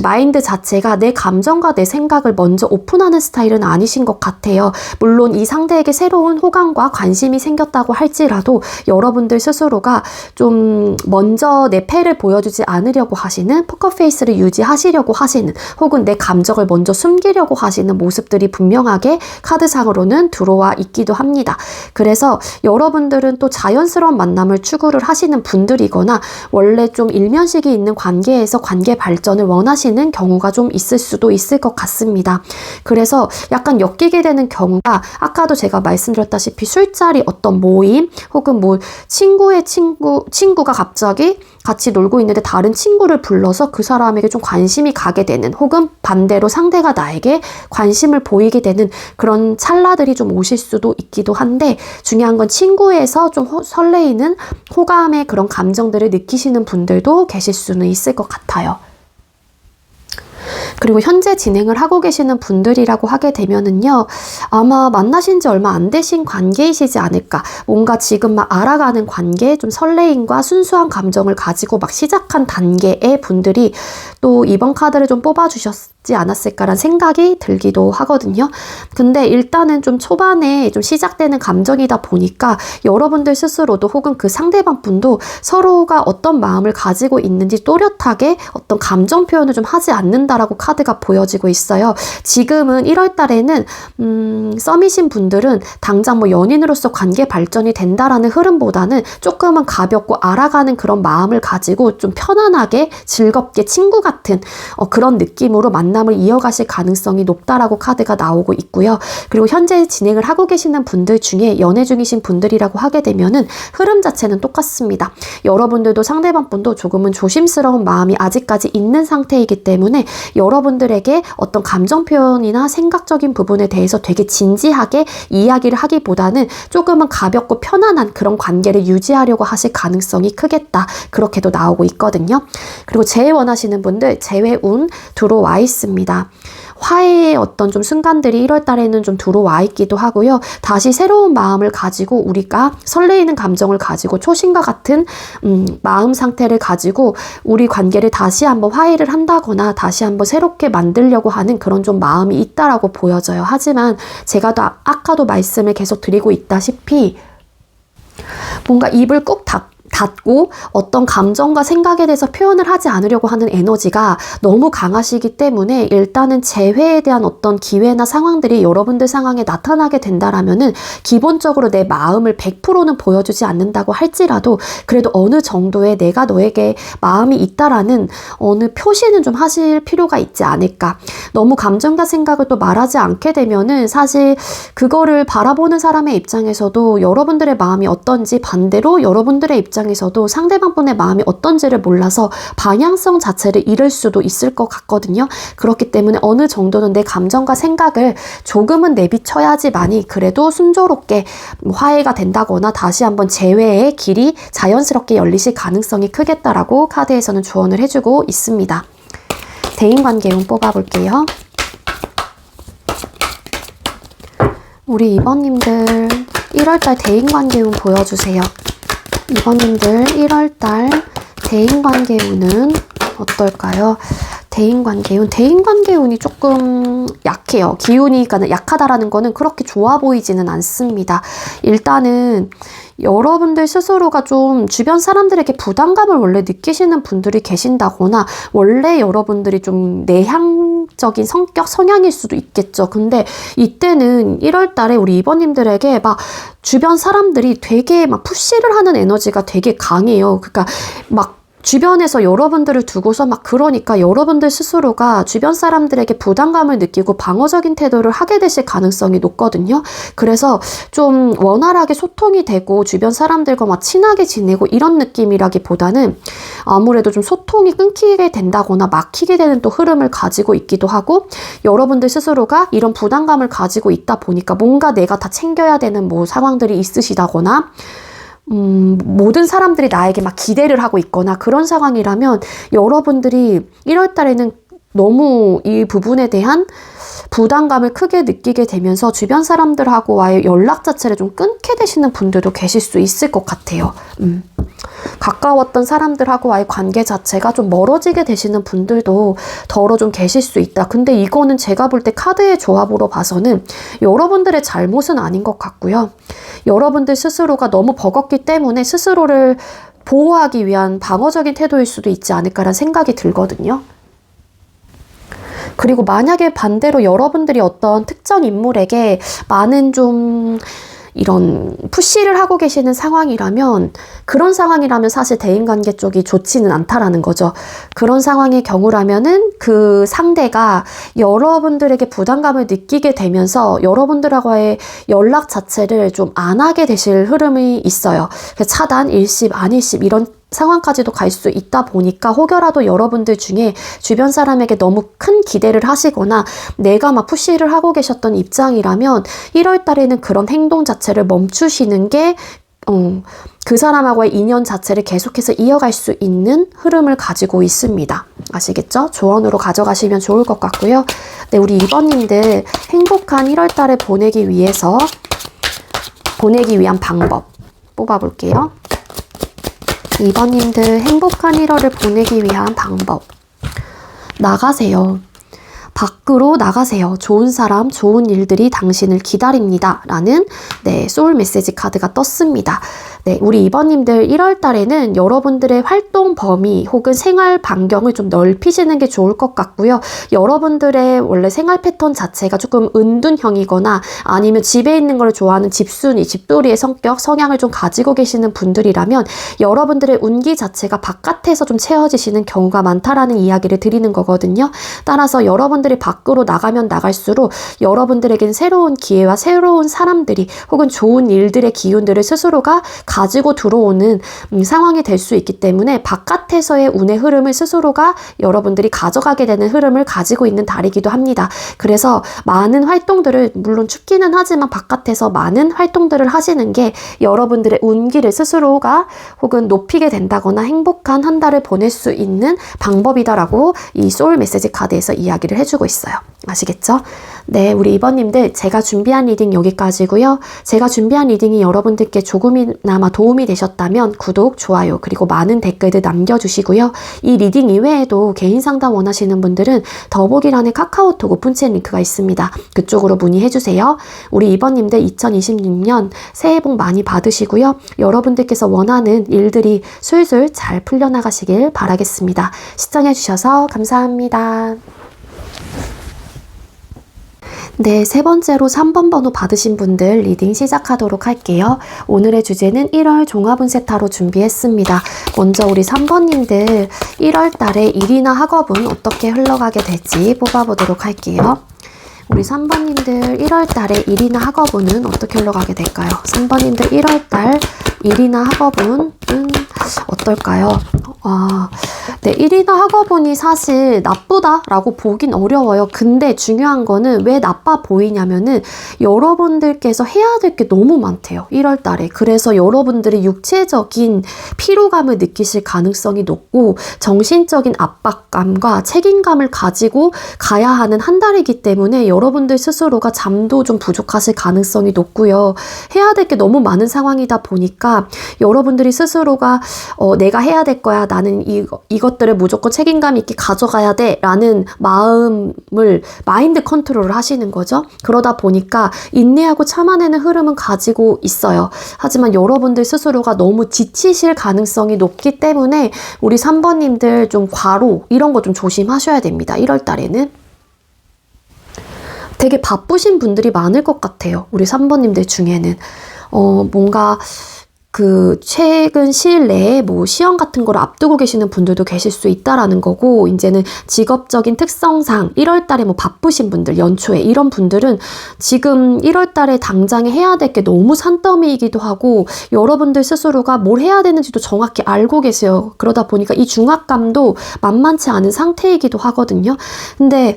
마인드 자체가 내 감정과 내 생각을 먼저 오픈하는 스타일은 아니신 것 같아요. 물론 이 상대에게 새로운 호감과 관심이 생겼다고 할지라도 여러분들 스스로가 좀 먼저 내 패를 보여주지 않으려고 하시는 포커페이스를 유지하시려고 하시는 혹은 내 감정을 먼저 숨기려고 하시는 모습들이 분명하게 카드상으로는 들어와 있기도 합니다. 그래서 여러분들은 또 자연스러운 만남을 추구를 하시는 분들이거나 원래 좀 일면식이 있는 관계에서 관계 발전을 원하시는 경우가 좀 있을 수도 있을 것 같습니다. 그래서 약간 엮이게 되는 경우가 아까도 제가 말씀드렸다시피 술자리 어떤 모임 혹은 친구의 친구가 갑자기 같이 놀고 있는데 다른 친구를 불러서 그 사람에게 좀 관심이 가게 되는 혹은 반대로 상대가 나에게 관심을 보이게 되는 그런 찰나들이 좀 오실 수도 있기도 한데 중요한 건 친구에서 좀 설레이는 호감의 그런 감정들을 느끼시는 분들도 계실 수는 있을 것 같아요. 그리고 현재 진행을 하고 계시는 분들이라고 하게 되면은요, 아마 만나신 지 얼마 안 되신 관계이시지 않을까. 뭔가 지금 막 알아가는 관계, 좀 설레임과 순수한 감정을 가지고 막 시작한 단계의 분들이 또 이번 카드를 좀 뽑아주셨지 않았을까라는 생각이 들기도 하거든요. 근데 일단은 좀 초반에 좀 시작되는 감정이다 보니까 여러분들 스스로도 혹은 그 상대방 분도 서로가 어떤 마음을 가지고 있는지 또렷하게 어떤 감정 표현을 좀 하지 않는다라고 카드가 보여지고 있어요. 지금은 1월 달에는 썸이신 분들은 당장 연인으로서 관계 발전이 된다라는 흐름보다는 조금은 가볍고 알아가는 그런 마음을 가지고 좀 편안하게 즐겁게 친구 같은 그런 느낌으로 만나 만남을 이어가실 가능성이 높다라고 카드가 나오고 있고요. 그리고 현재 진행을 하고 계시는 분들 중에 연애 중이신 분들이라고 하게 되면은 흐름 자체는 똑같습니다. 여러분들도 상대방 분도 조금은 조심스러운 마음이 아직까지 있는 상태이기 때문에 여러분들에게 어떤 감정 표현이나 생각적인 부분에 대해서 되게 진지하게 이야기를 하기보다는 조금은 가볍고 편안한 그런 관계를 유지하려고 하실 가능성이 크겠다. 그렇게도 나오고 있거든요. 그리고 재회 원하시는 분들 재회운 들어와 있습니다. 화해의 어떤 좀 순간들이 1월 달에는 좀 들어와 있기도 하고요. 다시 새로운 마음을 가지고 우리가 설레이는 감정을 가지고 초심과 같은 마음 상태를 가지고 우리 관계를 다시 한번 화해를 한다거나 다시 한번 새롭게 만들려고 하는 그런 좀 마음이 있다라고 보여져요. 하지만 제가 아까도 말씀을 계속 드리고 있다시피 뭔가 입을 꾹 닫고 어떤 감정과 생각에 대해서 표현을 하지 않으려고 하는 에너지가 너무 강하시기 때문에 일단은 재회에 대한 어떤 기회나 상황들이 여러분들 상황에 나타나게 된다라면은 기본적으로 내 마음을 100%는 보여주지 않는다고 할지라도 그래도 어느 정도의 내가 너에게 마음이 있다라는 어느 표시는 좀 하실 필요가 있지 않을까. 너무 감정과 생각을 또 말하지 않게 되면은 사실 그거를 바라보는 사람의 입장에서도 여러분들의 마음이 어떤지 반대로 여러분들의 입장에서도 상대방 분의 마음이 어떤지를 몰라서 방향성 자체를 잃을 수도 있을 것 같거든요. 그렇기 때문에 어느 정도는 내 감정과 생각을 조금은 내비쳐야지만이 그래도 순조롭게 화해가 된다거나 다시 한번 재회의 길이 자연스럽게 열리실 가능성이 크겠다라고 카드에서는 조언을 해주고 있습니다. 대인관계운 뽑아볼게요. 우리 2번님들 1월달 대인관계운 보여주세요. 2번님들 1월달 대인관계운은 어떨까요? 대인관계운이 조금 약해요. 기운이 약하다라는 거는 그렇게 좋아 보이지는 않습니다. 일단은 여러분들 스스로가 좀 주변 사람들에게 부담감을 원래 느끼시는 분들이 계신다거나 원래 여러분들이 좀 내향적인 성향일 수도 있겠죠. 근데 이때는 1월 달에 우리 2번님들에게 막 주변 사람들이 되게 막 푸시를 하는 에너지가 되게 강해요. 그러니까 막 주변에서 여러분들을 두고서 막 그러니까 여러분들 스스로가 주변 사람들에게 부담감을 느끼고 방어적인 태도를 하게 되실 가능성이 높거든요. 그래서 좀 원활하게 소통이 되고 주변 사람들과 막 친하게 지내고 이런 느낌이라기보다는 아무래도 좀 소통이 끊기게 된다거나 막히게 되는 또 흐름을 가지고 있기도 하고 여러분들 스스로가 이런 부담감을 가지고 있다 보니까 뭔가 내가 다 챙겨야 되는 뭐 상황들이 있으시다거나 모든 사람들이 나에게 막 기대를 하고 있거나 그런 상황이라면 여러분들이 1월 달에는 너무 이 부분에 대한 부담감을 크게 느끼게 되면서 주변 사람들하고와의 연락 자체를 좀 끊게 되시는 분들도 계실 수 있을 것 같아요. 가까웠던 사람들하고와의 관계 자체가 좀 멀어지게 되시는 분들도 더러 좀 계실 수 있다. 근데 이거는 제가 볼 때 카드의 조합으로 봐서는 여러분들의 잘못은 아닌 것 같고요. 여러분들 스스로가 너무 버겁기 때문에 스스로를 보호하기 위한 방어적인 태도일 수도 있지 않을까라는 생각이 들거든요. 그리고 만약에 반대로 여러분들이 어떤 특정 인물에게 많은 좀 이런 푸시를 하고 계시는 상황이라면 그런 상황이라면 사실 대인관계 쪽이 좋지는 않다라는 거죠. 그런 상황의 경우라면은 그 상대가 여러분들에게 부담감을 느끼게 되면서 여러분들하고의 연락 자체를 좀 안 하게 되실 흐름이 있어요. 차단, 일십, 안일십 이런 상황까지도 갈 수 있다 보니까 혹여라도 여러분들 중에 주변 사람에게 너무 큰 기대를 하시거나 내가 막 푸시를 하고 계셨던 입장이라면 1월 달에는 그런 행동 자체를 멈추시는 게 그 사람하고의 인연 자체를 계속해서 이어갈 수 있는 흐름을 가지고 있습니다. 아시겠죠? 조언으로 가져가시면 좋을 것 같고요. 네, 우리 2번님들 행복한 1월 달을 보내기 위한 방법 뽑아볼게요. 2번님들 행복한 1월을 보내기 위한 방법. 나가세요. 밖으로 나가세요. 좋은 사람, 좋은 일들이 당신을 기다립니다. 라는 소울 메시지 카드가 떴습니다. 네, 우리 2번님들 1월 달에는 여러분들의 활동 범위 혹은 생활 반경을 좀 넓히시는 게 좋을 것 같고요. 여러분들의 원래 생활 패턴 자체가 조금 은둔형이거나 아니면 집에 있는 걸 좋아하는 집순이, 집돌이의 성향을 좀 가지고 계시는 분들이라면 여러분들의 운기 자체가 바깥에서 좀 채워지시는 경우가 많다라는 이야기를 드리는 거거든요. 따라서 여러분들의 여러분들이 밖으로 나가면 나갈수록 여러분들에겐 새로운 기회와 새로운 사람들이 혹은 좋은 일들의 기운들을 스스로가 가지고 들어오는 상황이 될 수 있기 때문에 바깥에서의 운의 흐름을 스스로가 여러분들이 가져가게 되는 흐름을 가지고 있는 달이기도 합니다. 그래서 많은 활동들을 물론 춥기는 하지만 바깥에서 많은 활동들을 하시는 게 여러분들의 운기를 스스로가 혹은 높이게 된다거나 행복한 한 달을 보낼 수 있는 방법이다라고 이 소울 메시지 카드에서 이야기를 해주고 있어요. 아시겠죠? 네, 우리 2번님들 제가 준비한 리딩 여기까지고요. 제가 준비한 리딩이 여러분들께 조금이나마 도움이 되셨다면 구독, 좋아요, 그리고 많은 댓글들 남겨주시고요. 이 리딩 이외에도 개인 상담 원하시는 분들은 더보기란에 카카오톡 오픈챗 링크가 있습니다. 그쪽으로 문의해주세요. 우리 2번님들 2026년 새해 복 많이 받으시고요. 여러분들께서 원하는 일들이 술술 잘 풀려나가시길 바라겠습니다. 시청해주셔서 감사합니다. 네, 세 번째로 3번 번호 받으신 분들 리딩 시작하도록 할게요. 오늘의 주제는 1월 종합운세 타로 준비했습니다. 먼저 우리 3번님들 1월 달에 일이나 학업은 어떻게 흘러가게 될지 뽑아보도록 할게요. 우리 3번님들 1월 달에 일이나 학업운은 어떻게 흘러가게 될까요? 3번님들 1월 달 일이나 학업운은 어떨까요? 네, 일이나 학업운이 사실 나쁘다라고 보긴 어려워요. 근데 중요한 거는 왜 나빠 보이냐면은 여러분들께서 해야 될 게 너무 많대요. 1월 달에. 그래서 여러분들이 육체적인 피로감을 느끼실 가능성이 높고 정신적인 압박감과 책임감을 가지고 가야 하는 한 달이기 때문에 여러분들 스스로가 잠도 좀 부족하실 가능성이 높고요. 해야 될 게 너무 많은 상황이다 보니까 여러분들이 스스로가 내가 해야 될 거야. 나는 이것들을 무조건 책임감 있게 가져가야 돼 라는 마인드 컨트롤을 하시는 거죠. 그러다 보니까 인내하고 참아내는 흐름은 가지고 있어요. 하지만 여러분들 스스로가 너무 지치실 가능성이 높기 때문에 우리 3번님들 좀 과로 이런 거 좀 조심하셔야 됩니다. 1월 달에는. 되게 바쁘신 분들이 많을 것 같아요. 우리 3번님들 중에는. 뭔가 최근 시일 내에 시험 같은 거를 앞두고 계시는 분들도 계실 수 있다라는 거고, 이제는 직업적인 특성상 1월 달에 바쁘신 분들, 연초에 이런 분들은 지금 1월 달에 당장에 해야 될 게 너무 산더미이기도 하고, 여러분들 스스로가 뭘 해야 되는지도 정확히 알고 계세요. 그러다 보니까 이 중압감도 만만치 않은 상태이기도 하거든요. 근데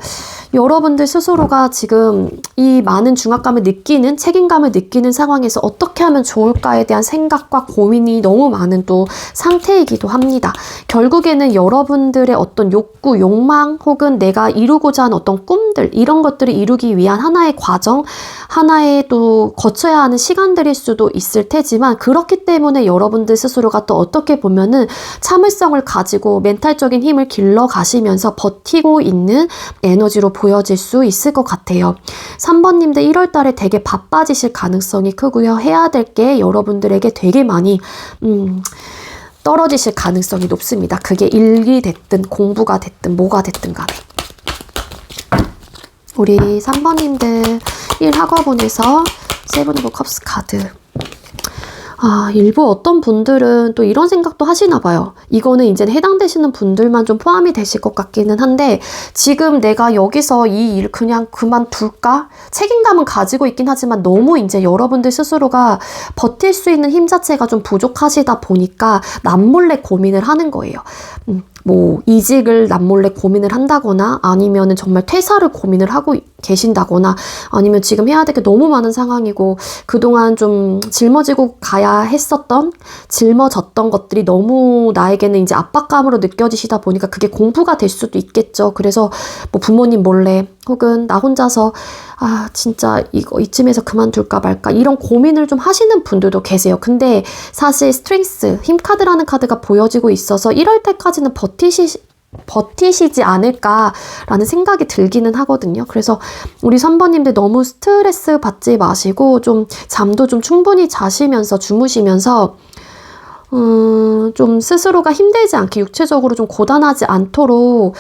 여러분들 스스로가 지금 이 많은 중압감을 느끼는, 책임감을 느끼는 상황에서 어떻게 하면 좋을까에 대한 생각과 고민이 너무 많은 또 상태이기도 합니다. 결국에는 여러분들의 어떤 욕구, 욕망 혹은 내가 이루고자 하는 어떤 꿈들, 이런 것들을 이루기 위한 하나의 과정, 하나의 또 거쳐야 하는 시간들일 수도 있을 테지만, 그렇기 때문에 여러분들 스스로가 또 어떻게 보면은 참을성을 가지고 멘탈적인 힘을 길러 가시면서 버티고 있는 에너지로 보여질 수 있을 것 같아요. 3번님들 1월 달에 되게 바빠지실 가능성이 크고요. 해야 될 게 여러분들에게 되게 많이 떨어지실 가능성이 높습니다. 그게 일이 됐든 공부가 됐든 뭐가 됐든 간에. 우리 3번님들 1학업운에서 세븐 오브 컵스 카드. 일부 어떤 분들은 또 이런 생각도 하시나 봐요. 이거는 이제는 해당되시는 분들만 좀 포함이 되실 것 같기는 한데, 지금 내가 여기서 이 일 그냥 그만둘까? 책임감은 가지고 있긴 하지만 너무 이제 여러분들 스스로가 버틸 수 있는 힘 자체가 좀 부족하시다 보니까 남몰래 고민을 하는 거예요. 이직을 남몰래 고민을 한다거나, 아니면은 정말 퇴사를 고민을 하고 계신다거나, 아니면 지금 해야 될 게 너무 많은 상황이고 그동안 좀 짊어지고 가야 했었던, 짊어졌던 것들이 너무 나에게는 이제 압박감으로 느껴지시다 보니까 그게 공부가 될 수도 있겠죠. 그래서 부모님 몰래 혹은 나 혼자서 진짜 이쯤에서 그만둘까 말까 이런 고민을 좀 하시는 분들도 계세요. 근데 사실 스트렝스, 힘카드라는 카드가 보여지고 있어서 1월 달까지는 버티시지 않을까라는 생각이 들기는 하거든요. 그래서 우리 3번님들 너무 스트레스 받지 마시고 좀 잠도 좀 충분히 자시면서 주무시면서 좀 스스로가 힘들지 않게, 육체적으로 좀 고단하지 않도록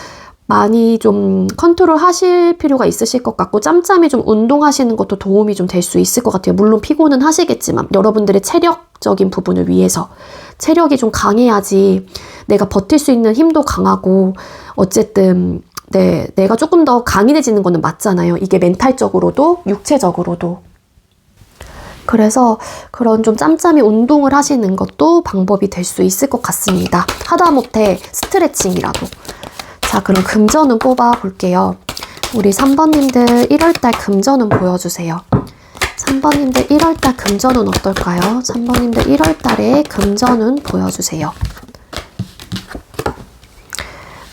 많이 좀 컨트롤 하실 필요가 있으실 것 같고, 짬짬이 좀 운동하시는 것도 도움이 좀 될 수 있을 것 같아요. 물론 피곤은 하시겠지만 여러분들의 체력적인 부분을 위해서 체력이 좀 강해야지 내가 버틸 수 있는 힘도 강하고, 어쨌든 네, 내가 조금 더 강인해지는 거는 맞잖아요. 이게 멘탈적으로도 육체적으로도. 그래서 그런 좀 짬짬이 운동을 하시는 것도 방법이 될 수 있을 것 같습니다. 하다못해 스트레칭이라도. 자, 그럼 금전운 뽑아 볼게요. 우리 3번님들 1월달 금전운 보여주세요. 3번님들 1월달 금전운 어떨까요? 3번님들 1월달에 금전운 보여주세요.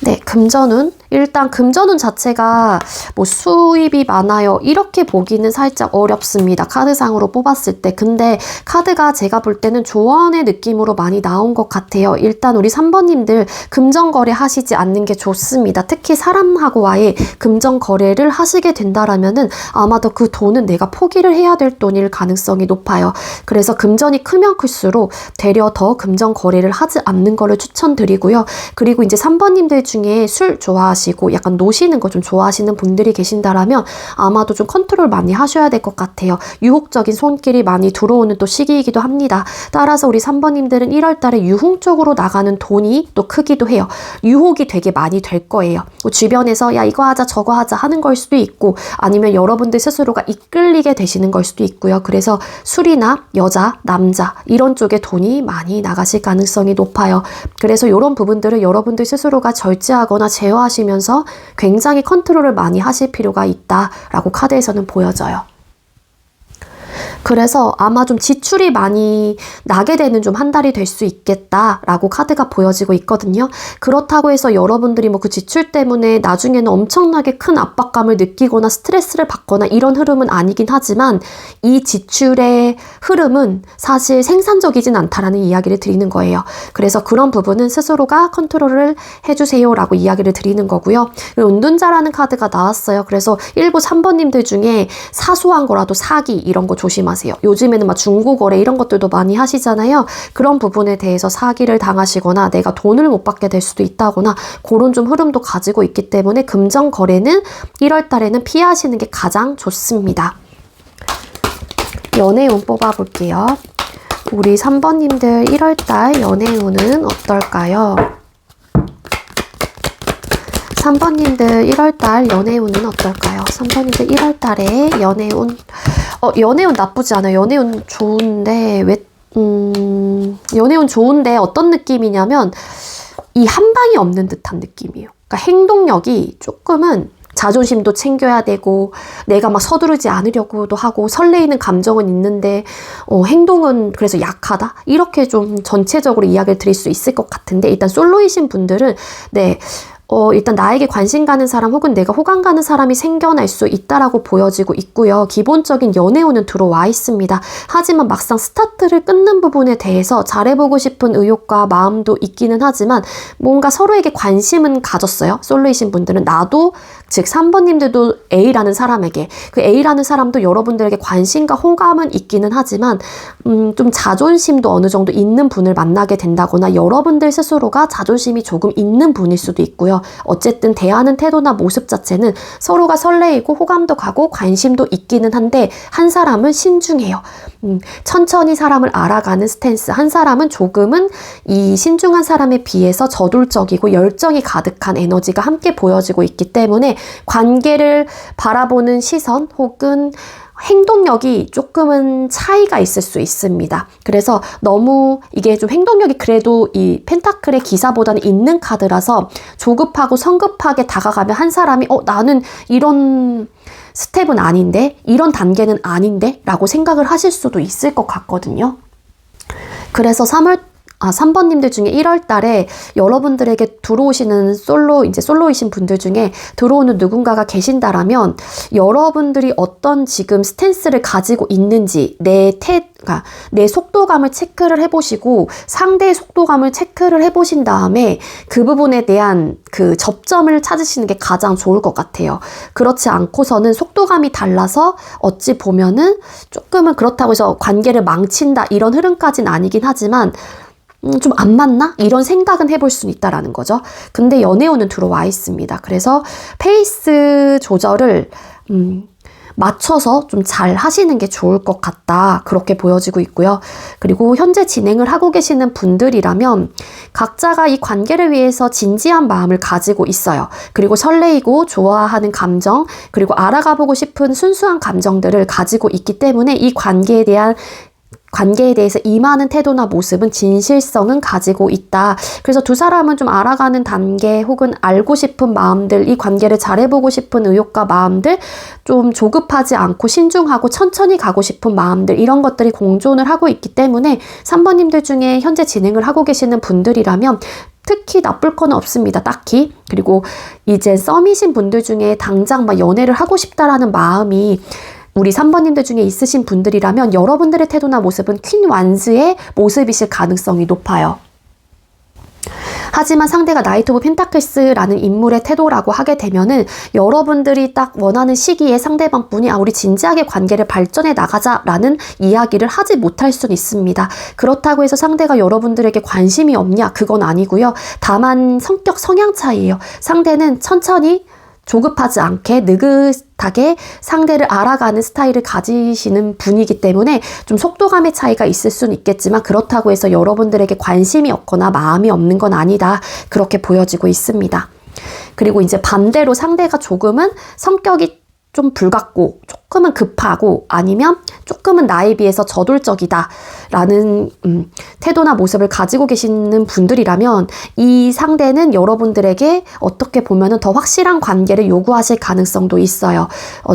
네, 금전운. 일단 금전운 자체가 뭐 수입이 많아요 이렇게 보기는 살짝 어렵습니다. 카드상으로 뽑았을 때. 근데 카드가 제가 볼 때는 조언의 느낌으로 많이 나온 것 같아요. 일단 우리 3번님들 금전거래 하시지 않는 게 좋습니다. 특히 사람하고와의 금전거래를 하시게 된다라면은 아마도 그 돈은 내가 포기를 해야 될 돈일 가능성이 높아요. 그래서 금전이 크면 클수록 되려 더 금전거래를 하지 않는 거를 추천드리고요. 그리고 이제 3번님들 중에 술 좋아하시고 약간 노시는 거 좀 좋아하시는 분들이 계신다라면 아마도 좀 컨트롤 많이 하셔야 될 것 같아요. 유혹적인 손길이 많이 들어오는 또 시기이기도 합니다. 따라서 우리 3번님들은 1월달에 유흥 쪽으로 나가는 돈이 또 크기도 해요. 유혹이 되게 많이 될 거예요. 주변에서 야 이거 하자 저거 하자 하는 걸 수도 있고 아니면 여러분들 스스로가 이끌리게 되시는 걸 수도 있고요. 그래서 술이나 여자, 남자 이런 쪽에 돈이 많이 나가실 가능성이 높아요. 그래서 이런 부분들을 여러분들 스스로가 절제하거나 제어하시면서 굉장히 컨트롤을 많이 하실 필요가 있다라고 카드에서는 보여져요. 그래서 아마 좀 지출이 많이 나게 되는 좀 한 달이 될 수 있겠다라고 카드가 보여지고 있거든요. 그렇다고 해서 여러분들이 뭐 그 지출 때문에 나중에는 엄청나게 큰 압박감을 느끼거나 스트레스를 받거나 이런 흐름은 아니긴 하지만 이 지출의 흐름은 사실 생산적이진 않다라는 이야기를 드리는 거예요. 그래서 그런 부분은 스스로가 컨트롤을 해주세요라고 이야기를 드리는 거고요. 은둔자라는 카드가 나왔어요. 그래서 일부 3번님들 중에 사소한 거라도 사기 이런 거 조심하세요. 요즘에는 막 중고거래 이런 것들도 많이 하시잖아요. 그런 부분에 대해서 사기를 당하시거나 내가 돈을 못 받게 될 수도 있다거나 그런 좀 흐름도 가지고 있기 때문에 금전거래는 1월 달에는 피하시는 게 가장 좋습니다. 연애운 뽑아볼게요. 우리 3번님들 1월 달 연애운은 어떨까요? 3번님들 1월달 연애운은 어떨까요? 3번님들 1월달에 연애운 연애운 나쁘지 않아요. 연애운 좋은데 연애운 좋은데 어떤 느낌이냐면 이 한 방이 없는 듯한 느낌이에요. 그러니까 행동력이 조금은 자존심도 챙겨야 되고 내가 막 서두르지 않으려고도 하고 설레이는 감정은 있는데 행동은 그래서 약하다? 이렇게 좀 전체적으로 이야기를 드릴 수 있을 것 같은데 일단 솔로이신 분들은 네 일단 나에게 관심 가는 사람 혹은 내가 호감 가는 사람이 생겨날 수 있다라고 보여지고 있고요. 기본적인 연애운은 들어와 있습니다. 하지만 막상 스타트를 끊는 부분에 대해서 잘해보고 싶은 의욕과 마음도 있기는 하지만 뭔가 서로에게 관심은 가졌어요. 솔로이신 분들은 나도 즉 3번님들도 A라는 사람에게 그 A라는 사람도 여러분들에게 관심과 호감은 있기는 하지만 좀 자존심도 어느 정도 있는 분을 만나게 된다거나 여러분들 스스로가 자존심이 조금 있는 분일 수도 있고요. 어쨌든 대하는 태도나 모습 자체는 서로가 설레이고 호감도 가고 관심도 있기는 한데 한 사람은 신중해요. 천천히 사람을 알아가는 스탠스, 한 사람은 조금은 이 신중한 사람에 비해서 저돌적이고 열정이 가득한 에너지가 함께 보여지고 있기 때문에 관계를 바라보는 시선 혹은 행동력이 조금은 차이가 있을 수 있습니다. 그래서 너무 이게 좀 행동력이 그래도 이 펜타클의 기사보다는 있는 카드라서 조급하고 성급하게 다가가면 한 사람이 나는 이런 스텝은 아닌데 이런 단계는 아닌데 라고 생각을 하실 수도 있을 것 같거든요. 그래서 3번님들 중에 1월 달에 여러분들에게 들어오시는 솔로이신 분들 중에 들어오는 누군가가 계신다라면 여러분들이 어떤 지금 스탠스를 가지고 있는지 내 속도감을 체크를 해보시고 상대의 속도감을 체크를 해보신 다음에 그 부분에 대한 그 접점을 찾으시는 게 가장 좋을 것 같아요. 그렇지 않고서는 속도감이 달라서 어찌 보면은 조금은 그렇다고 해서 관계를 망친다 이런 흐름까지는 아니긴 하지만 좀 안 맞나? 이런 생각은 해볼 수는 있다라는 거죠. 근데 연애운은 들어와 있습니다. 그래서 페이스 조절을 맞춰서 좀 잘 하시는 게 좋을 것 같다. 그렇게 보여지고 있고요. 그리고 현재 진행을 하고 계시는 분들이라면 각자가 이 관계를 위해서 진지한 마음을 가지고 있어요. 그리고 설레이고 좋아하는 감정, 그리고 알아가보고 싶은 순수한 감정들을 가지고 있기 때문에 이 관계에 대해서 임하는 태도나 모습은 진실성은 가지고 있다. 그래서 두 사람은 좀 알아가는 단계 혹은 알고 싶은 마음들, 이 관계를 잘해보고 싶은 의욕과 마음들, 좀 조급하지 않고 신중하고 천천히 가고 싶은 마음들, 이런 것들이 공존을 하고 있기 때문에 3번님들 중에 현재 진행을 하고 계시는 분들이라면 특히 나쁠 건 없습니다. 딱히. 그리고 이제 썸이신 분들 중에 당장 막 연애를 하고 싶다라는 마음이 우리 3번님들 중에 있으신 분들이라면 여러분들의 태도나 모습은 퀸 완스의 모습이실 가능성이 높아요. 하지만 상대가 나이트 오브 펜타클스라는 인물의 태도라고 하게 되면은 여러분들이 딱 원하는 시기에 상대방분이 우리 진지하게 관계를 발전해 나가자라는 이야기를 하지 못할 수는 있습니다. 그렇다고 해서 상대가 여러분들에게 관심이 없냐? 그건 아니고요. 다만 성격 성향 차이예요. 상대는 천천히 조급하지 않게 느긋하게 상대를 알아가는 스타일을 가지시는 분이기 때문에 좀 속도감의 차이가 있을 수는 있겠지만 그렇다고 해서 여러분들에게 관심이 없거나 마음이 없는 건 아니다. 그렇게 보여지고 있습니다. 그리고 이제 반대로 상대가 조금은 성격이 좀 불같고 조금은 급하고 아니면 조금은 나에 비해서 저돌적이다 라는 태도나 모습을 가지고 계시는 분들이라면 이 상대는 여러분들에게 어떻게 보면은 더 확실한 관계를 요구하실 가능성도 있어요.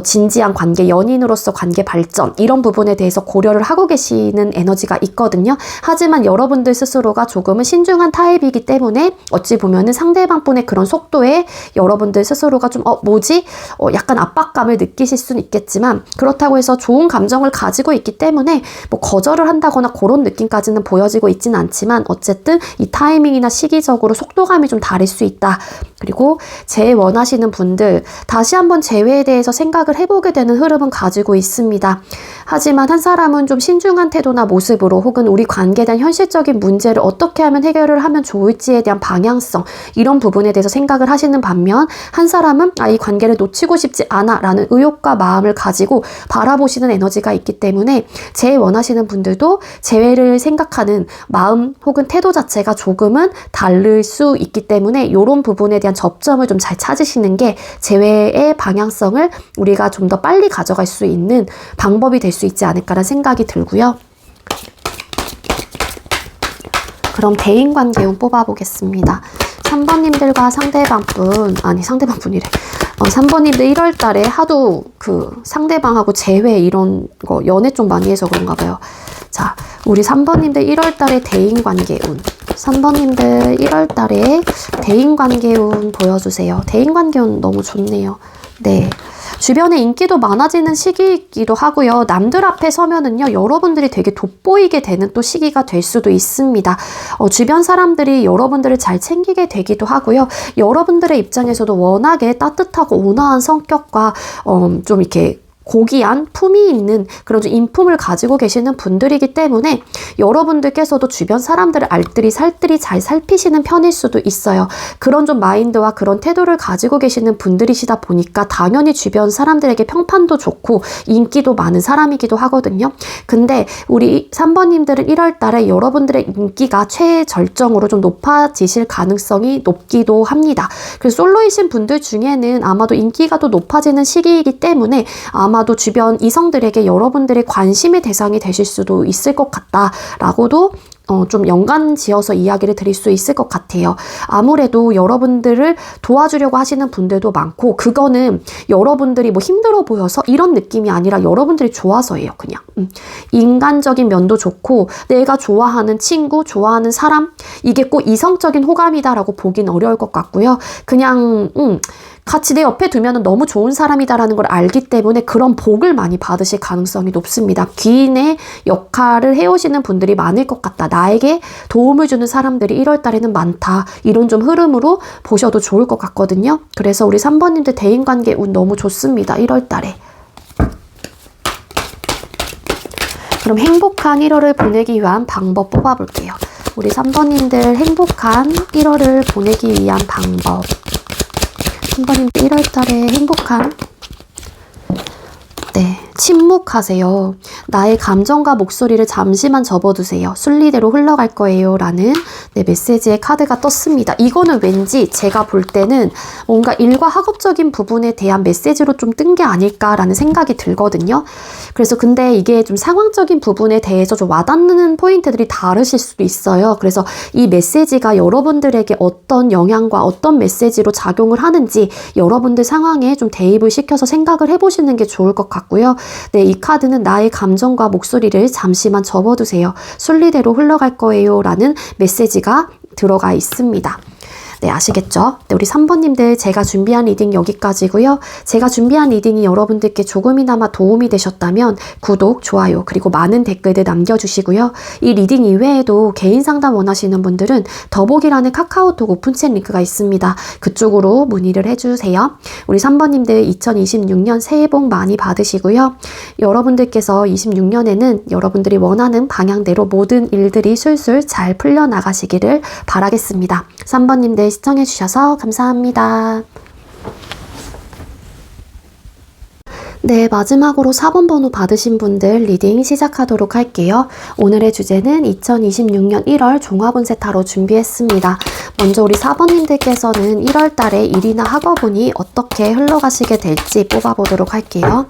진지한 관계, 연인으로서 관계 발전 이런 부분에 대해서 고려를 하고 계시는 에너지가 있거든요. 하지만 여러분들 스스로가 조금은 신중한 타입이기 때문에 어찌 보면은 상대방분의 그런 속도에 여러분들 스스로가 좀 약간 압박감을 느끼실 수는 있겠지만 그렇다고 해서 좋은 감정을 가지고 있기 때문에 뭐 거절을 한다거나 그런 느낌까지는 보여지고 있지는 않지만 어쨌든 이 타이밍이나 시기적으로 속도감이 좀 다를 수 있다. 그리고 재원하시는 분들 다시 한번 재회에 대해서 생각을 해보게 되는 흐름은 가지고 있습니다. 하지만 한 사람은 좀 신중한 태도나 모습으로 혹은 우리 관계에 대한 현실적인 문제를 어떻게 하면 해결을 하면 좋을지에 대한 방향성 이런 부분에 대해서 생각을 하시는 반면 한 사람은 이 관계를 놓치고 싶지 않아 라는 의욕과 마음을 가지고 바라보시는 에너지가 있기 때문에 재원하시는 분들도 재회를 생각하는 마음 혹은 태도 자체가 조금은 다를 수 있기 때문에 이런 부분에 대한 접점을 좀 잘 찾으시는 게 재회의 방향성을 우리가 좀 더 빨리 가져갈 수 있는 방법이 될 수 있지 않을까라는 생각이 들고요. 그럼 대인관계운 뽑아보겠습니다. 3번님들과 상대방분이래. 3번님들 1월 달에 하도 상대방하고 재회 이런 거 연애 좀 많이 해서 그런가 봐요. 자, 우리 3번님들 1월 달에 대인관계운. 3번님들 1월 달에 대인관계운 보여주세요. 대인관계운 너무 좋네요. 네. 주변에 인기도 많아지는 시기이기도 하고요. 남들 앞에 서면은요, 여러분들이 되게 돋보이게 되는 또 시기가 될 수도 있습니다. 주변 사람들이 여러분들을 잘 챙기게 되기도 하고요. 여러분들의 입장에서도 워낙에 따뜻하고 온화한 성격과 좀 이렇게 고귀한 품이 있는 그런 좀 인품을 가지고 계시는 분들이기 때문에 여러분들께서도 주변 사람들을 알뜰히 살뜰히 잘 살피시는 편일 수도 있어요. 그런 좀 마인드와 그런 태도를 가지고 계시는 분들이시다 보니까 당연히 주변 사람들에게 평판도 좋고 인기도 많은 사람이기도 하거든요. 근데 우리 3번님들은 1월 달에 여러분들의 인기가 최절정으로 좀 높아지실 가능성이 높기도 합니다. 그래서 솔로이신 분들 중에는 아마도 인기가 더 높아지는 시기이기 때문에 아마도 주변 이성들에게 여러분들의 관심의 대상이 되실 수도 있을 것 같다라고도 좀 연관 지어서 이야기를 드릴 수 있을 것 같아요. 아무래도 여러분들을 도와주려고 하시는 분들도 많고 그거는 여러분들이 뭐 힘들어 보여서 이런 느낌이 아니라 여러분들이 좋아서예요. 그냥 인간적인 면도 좋고 내가 좋아하는 친구, 좋아하는 사람 이게 꼭 이성적인 호감이다라고 보긴 어려울 것 같고요. 그냥 같이 내 옆에 두면 너무 좋은 사람이다라는 걸 알기 때문에 그런 복을 많이 받으실 가능성이 높습니다. 귀인의 역할을 해오시는 분들이 많을 것 같다. 나에게 도움을 주는 사람들이 1월 달에는 많다. 이런 좀 흐름으로 보셔도 좋을 것 같거든요. 그래서 우리 3번님들 대인관계 운 너무 좋습니다. 1월 달에. 그럼 행복한 1월을 보내기 위한 방법 뽑아볼게요. 우리 3번님들 행복한 1월을 보내기 위한 방법. 3번님들 1월 달에 행복한 네, 침묵하세요. 나의 감정과 목소리를 잠시만 접어두세요. 순리대로 흘러갈 거예요. 라는 네, 메시지의 카드가 떴습니다. 이거는 왠지 제가 볼 때는 뭔가 일과 학업적인 부분에 대한 메시지로 좀 뜬 게 아닐까라는 생각이 들거든요. 그래서 근데 이게 좀 상황적인 부분에 대해서 좀 와닿는 포인트들이 다르실 수도 있어요. 그래서 이 메시지가 여러분들에게 어떤 영향과 어떤 메시지로 작용을 하는지 여러분들 상황에 좀 대입을 시켜서 생각을 해보시는 게 좋을 것 같고요. 네, 이 카드는 나의 감정과 목소리를 잠시만 접어두세요. 순리대로 흘러갈 거예요. 라는 메시지가 들어가 있습니다. 네, 아시겠죠? 네, 우리 3번님들 제가 준비한 리딩 여기까지고요. 제가 준비한 리딩이 여러분들께 조금이나마 도움이 되셨다면 구독, 좋아요, 그리고 많은 댓글들 남겨주시고요. 이 리딩 이외에도 개인 상담 원하시는 분들은 더보기란에 카카오톡 오픈챗 링크가 있습니다. 그쪽으로 문의를 해주세요. 우리 3번님들 2026년 새해 복 많이 받으시고요. 여러분들께서 26년에는 여러분들이 원하는 방향대로 모든 일들이 술술 잘 풀려나가시기를 바라겠습니다. 3번님들 시청해주셔서 감사합니다. 네, 마지막으로 4번 번호 받으신 분들 리딩 시작하도록 할게요. 오늘의 주제는 2026년 1월 종합운세 타로 준비했습니다. 먼저 우리 4번님들께서는 1월 달에 일이나 학업운이 어떻게 흘러가시게 될지 뽑아보도록 할게요.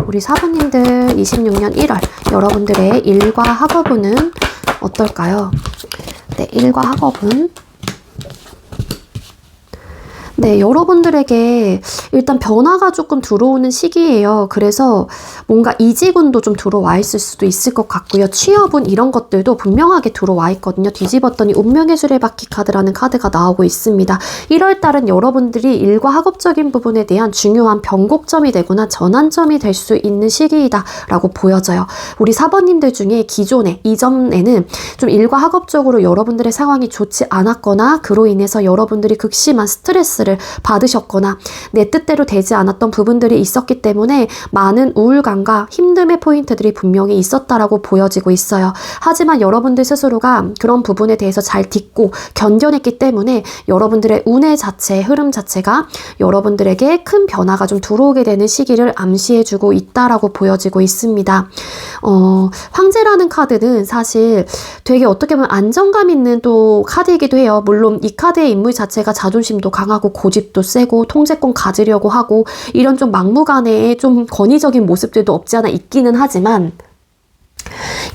우리 4번님들 26년 1월 여러분들의 일과 학업운은 어떨까요? 네, 일과 학업운. 네, 여러분들에게 일단 변화가 조금 들어오는 시기예요. 그래서 뭔가 이직운도 좀 들어와 있을 수도 있을 것 같고요. 취업운 이런 것들도 분명하게 들어와 있거든요. 뒤집었더니 운명의 수레바퀴 카드라는 카드가 나오고 있습니다. 1월 달은 여러분들이 일과 학업적인 부분에 대한 중요한 변곡점이 되거나 전환점이 될 수 있는 시기이다 라고 보여져요. 우리 4번님들 중에 이전에는 좀 일과 학업적으로 여러분들의 상황이 좋지 않았거나 그로 인해서 여러분들이 극심한 스트레스를 받으셨거나 내 뜻대로 되지 않았던 부분들이 있었기 때문에 많은 우울감과 힘듦의 포인트들이 분명히 있었다라고 보여지고 있어요. 하지만 여러분들 스스로가 그런 부분에 대해서 잘 딛고 견뎌냈기 때문에 여러분들의 운의 자체, 흐름 자체가 여러분들에게 큰 변화가 좀 들어오게 되는 시기를 암시해주고 있다라고 보여지고 있습니다. 황제라는 카드는 사실 되게 어떻게 보면 안정감 있는 또 카드이기도 해요. 물론 이 카드의 인물 자체가 자존심도 강하고 고집도 세고 통제권 가지려고 하고 이런 좀 막무가내의 좀 권위적인 모습들도 없지 않아 있기는 하지만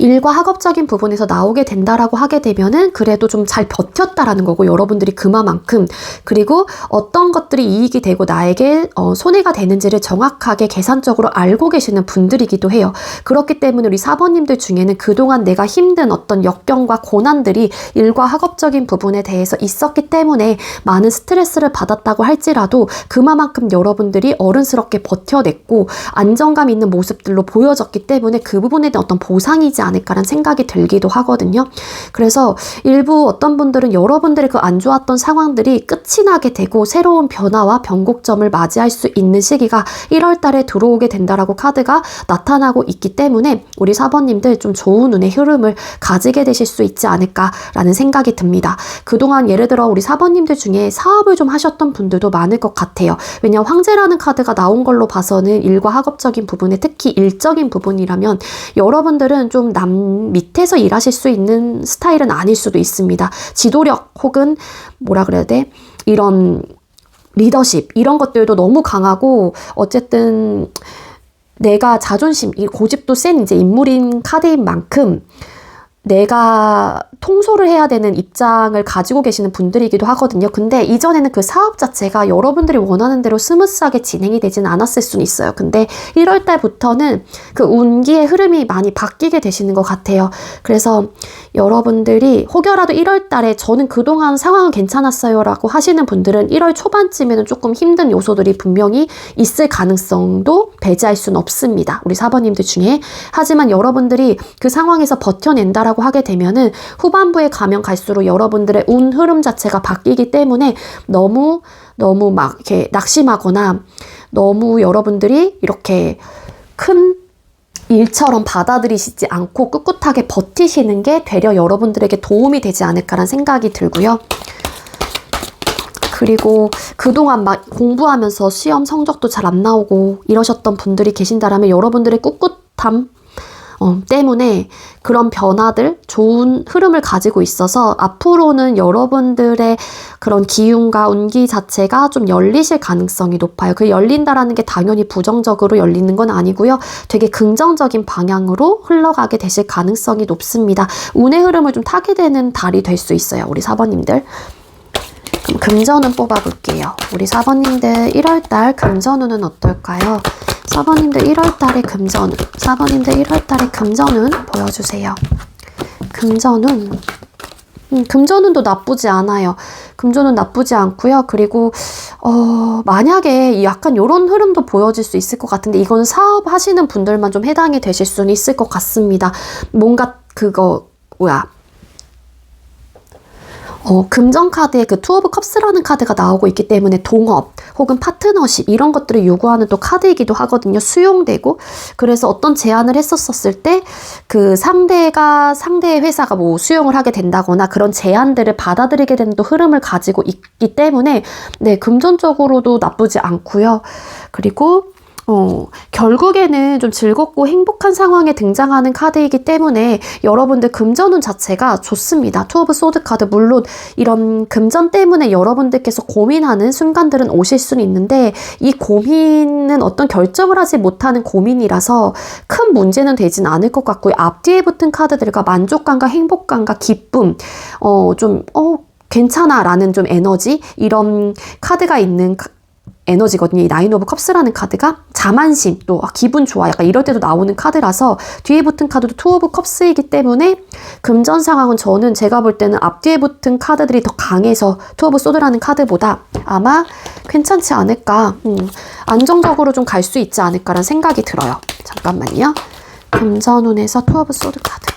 일과 학업적인 부분에서 나오게 된다라고 하게 되면은 그래도 좀 잘 버텼다라는 거고 여러분들이 그만큼 그리고 어떤 것들이 이익이 되고 나에게 손해가 되는지를 정확하게 계산적으로 알고 계시는 분들이기도 해요. 그렇기 때문에 우리 4번님들 중에는 그동안 내가 힘든 어떤 역경과 고난들이 일과 학업적인 부분에 대해서 있었기 때문에 많은 스트레스를 받았다고 할지라도 그만큼 여러분들이 어른스럽게 버텨냈고 안정감 있는 모습들로 보여졌기 때문에 그 부분에 대한 어떤 보상이지 않을까라는 생각이 들기도 하거든요. 그래서 일부 어떤 분들은 여러분들의 그 안 좋았던 상황들이 끝이 나게 되고 새로운 변화와 변곡점을 맞이할 수 있는 시기가 1월 달에 들어오게 된다라고 카드가 나타나고 있기 때문에 우리 4번님들 좀 좋은 운의 흐름을 가지게 되실 수 있지 않을까라는 생각이 듭니다. 그동안 예를 들어 우리 4번님들 중에 사업을 좀 하셨던 분들도 많을 것 같아요. 왜냐하면 황제라는 카드가 나온 걸로 봐서는 일과 학업적인 부분에 특히 일적인 부분이라면 여러분들은 좀 남 밑에서 일하실 수 있는 스타일은 아닐 수도 있습니다. 지도력 혹은 뭐라 그래야 돼? 이런 리더십 이런 것들도 너무 강하고 어쨌든 내가 자존심, 이 고집도 센 이제 인물인 카드인 만큼 내가 통솔을 해야 되는 입장을 가지고 계시는 분들이기도 하거든요. 근데 이전에는 그 사업 자체가 여러분들이 원하는 대로 스무스하게 진행이 되진 않았을 수는 있어요. 근데 1월 달부터는 그 운기의 흐름이 많이 바뀌게 되시는 것 같아요. 그래서 여러분들이 혹여라도 1월 달에 저는 그동안 상황은 괜찮았어요 라고 하시는 분들은 1월 초반쯤에는 조금 힘든 요소들이 분명히 있을 가능성도 배제할 수는 없습니다. 우리 4번님들 중에. 하지만 여러분들이 그 상황에서 버텨낸다라고 하게 되면은 후반부에 가면 갈수록 여러분들의 운 흐름 자체가 바뀌기 때문에 너무 막 이렇게 낙심하거나 너무 여러분들이 이렇게 큰 일처럼 받아들이시지 않고 꿋꿋하게 버티시는 게 되려 여러분들에게 도움이 되지 않을까라는 생각이 들고요. 그리고 그동안 막 공부하면서 시험 성적도 잘 안 나오고 이러셨던 분들이 계신다라면 여러분들의 꿋꿋함 때문에 그런 변화들, 좋은 흐름을 가지고 있어서 앞으로는 여러분들의 그런 기운과 운기 자체가 좀 열리실 가능성이 높아요. 그 열린다라는 게 당연히 부정적으로 열리는 건 아니고요. 되게 긍정적인 방향으로 흘러가게 되실 가능성이 높습니다. 운의 흐름을 좀 타게 되는 달이 될 수 있어요. 우리 4번님들. 그럼 금전운 뽑아볼게요. 우리 4번님들 1월달 금전운은 어떨까요? 4번님들 1월달의 금전운, 4번님들 1월달의 금전운 보여주세요. 금전운, 금전운도 나쁘지 않아요. 금전운 나쁘지 않고요. 그리고 만약에 약간 이런 흐름도 보여질 수 있을 것 같은데 이거는 사업 하시는 분들만 좀 해당이 되실 수는 있을 것 같습니다. 뭔가 금전카드에 그 투 오브 컵스라는 카드가 나오고 있기 때문에 동업 혹은 파트너십 이런 것들을 요구하는 또 카드이기도 하거든요. 수용되고 그래서 어떤 제안을 했었을 때 그 상대의 회사가 뭐 수용을 하게 된다거나 그런 제안들을 받아들이게 되는 또 흐름을 가지고 있기 때문에 네, 금전적으로도 나쁘지 않고요. 그리고 결국에는 좀 즐겁고 행복한 상황에 등장하는 카드이기 때문에 여러분들 금전운 자체가 좋습니다. 투 오브 소드 카드 물론 이런 금전 때문에 여러분들께서 고민하는 순간들은 오실 수는 있는데 이 고민은 어떤 결정을 하지 못하는 고민이라서 큰 문제는 되진 않을 것 같고요. 앞뒤에 붙은 카드들과 만족감과 행복감과 기쁨 괜찮아 라는 좀 에너지 이런 카드가 있는 에너지거든요. 이 나인 오브 컵스라는 카드가 자만심, 또 기분 좋아 약간 이럴 때도 나오는 카드라서 뒤에 붙은 카드도 투 오브 컵스이기 때문에 금전 상황은 저는 제가 볼 때는 앞뒤에 붙은 카드들이 더 강해서 투 오브 소드라는 카드보다 아마 괜찮지 않을까, 안정적으로 좀 갈 수 있지 않을까라는 생각이 들어요. 잠깐만요. 금전운에서 투 오브 소드 카드.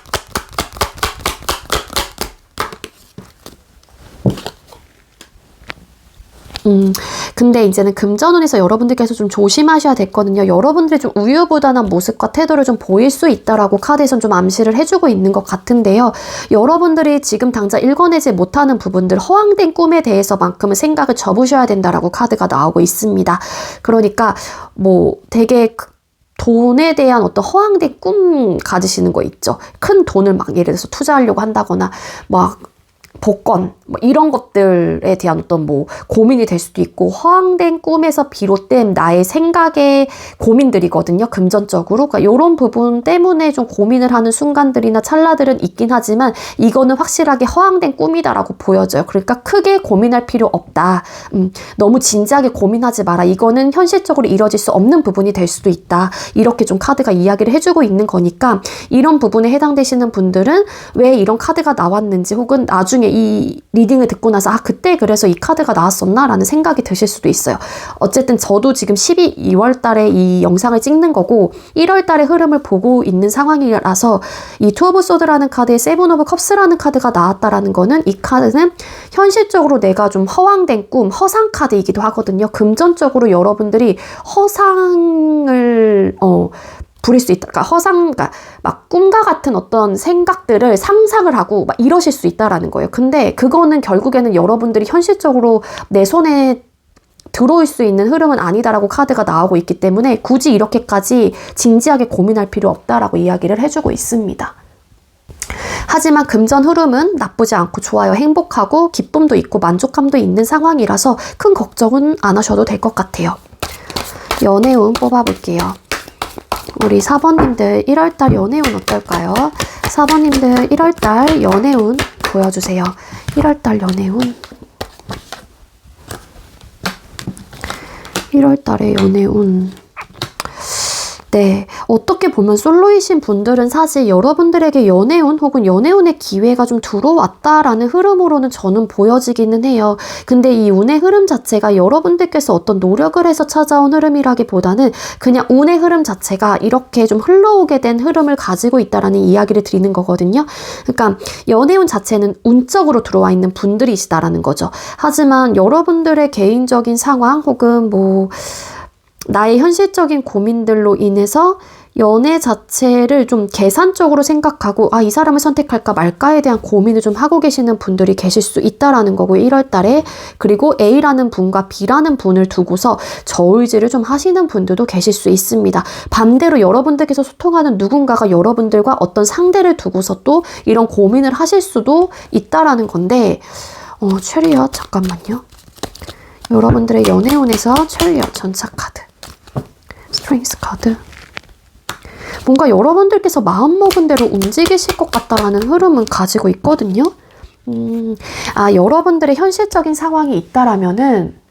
근데 이제는 금전운에서 여러분들께서 좀 조심하셔야 됐거든요. 여러분들이 좀 우유부단한 모습과 태도를 좀 보일 수 있다라고 카드에선 좀 암시를 해주고 있는 것 같은데요. 여러분들이 지금 당장 읽어내지 못하는 부분들, 허황된 꿈에 대해서만큼은 생각을 접으셔야 된다라고 카드가 나오고 있습니다. 그러니까 되게 돈에 대한 어떤 허황된 꿈 가지시는 거 있죠. 큰 돈을 막 예를 들어서 투자하려고 한다거나 복권 이런 것들에 대한 어떤 고민이 될 수도 있고 허황된 꿈에서 비롯된 나의 생각의 고민들이거든요. 금전적으로. 그러니까 이런 부분 때문에 좀 고민을 하는 순간들이나 찰나들은 있긴 하지만 이거는 확실하게 허황된 꿈이다라고 보여져요. 그러니까 크게 고민할 필요 없다. 너무 진지하게 고민하지 마라. 이거는 현실적으로 이뤄질 수 없는 부분이 될 수도 있다. 이렇게 좀 카드가 이야기를 해주고 있는 거니까 이런 부분에 해당되시는 분들은 왜 이런 카드가 나왔는지 혹은 나중에 이 리딩을 듣고 나서 그때 그래서 이 카드가 나왔었나? 라는 생각이 드실 수도 있어요. 어쨌든 저도 지금 2월 달에 이 영상을 찍는 거고 1월 달의 흐름을 보고 있는 상황이라서 이 투 오브 소드라는 카드에 세븐 오브 컵스라는 카드가 나왔다라는 거는 이 카드는 현실적으로 내가 좀 허황된 꿈, 허상 카드이기도 하거든요. 금전적으로 여러분들이 허상을 부릴 수 있다. 그러니까 막 꿈과 같은 어떤 생각들을 상상을 하고 막 이러실 수 있다라는 거예요. 근데 그거는 결국에는 여러분들이 현실적으로 내 손에 들어올 수 있는 흐름은 아니다라고 카드가 나오고 있기 때문에 굳이 이렇게까지 진지하게 고민할 필요 없다라고 이야기를 해주고 있습니다. 하지만 금전 흐름은 나쁘지 않고 좋아요. 행복하고 기쁨도 있고 만족감도 있는 상황이라서 큰 걱정은 안 하셔도 될 것 같아요. 연애운 뽑아볼게요. 우리 4번님들 1월달 연애운 어떨까요? 4번님들 1월달 연애운 보여주세요. 1월달 연애운. 1월달의 연애운. 네, 어떻게 보면 솔로이신 분들은 사실 여러분들에게 연애운 혹은 연애운의 기회가 좀 들어왔다라는 흐름으로는 저는 보여지기는 해요. 근데 이 운의 흐름 자체가 여러분들께서 어떤 노력을 해서 찾아온 흐름이라기보다는 그냥 운의 흐름 자체가 이렇게 좀 흘러오게 된 흐름을 가지고 있다라는 이야기를 드리는 거거든요. 그러니까 연애운 자체는 운적으로 들어와 있는 분들이시다라는 거죠. 하지만 여러분들의 개인적인 상황 혹은 나의 현실적인 고민들로 인해서 연애 자체를 좀 계산적으로 생각하고 이 사람을 선택할까 말까에 대한 고민을 좀 하고 계시는 분들이 계실 수 있다라는 거고요. 1월 달에. 그리고 A라는 분과 B라는 분을 두고서 저울질을 좀 하시는 분들도 계실 수 있습니다. 반대로 여러분들께서 소통하는 누군가가 여러분들과 어떤 상대를 두고서 또 이런 고민을 하실 수도 있다라는 건데 체리엇 잠깐만요. 여러분들의 연애운에서 체리엇 전차 카드, 스트렝스 카드. 뭔가 여러분들께서 마음먹은 대로 움직이실 것 같다라는 흐름은 가지고 있거든요. 여러분들의 현실적인 상황이 있다라면은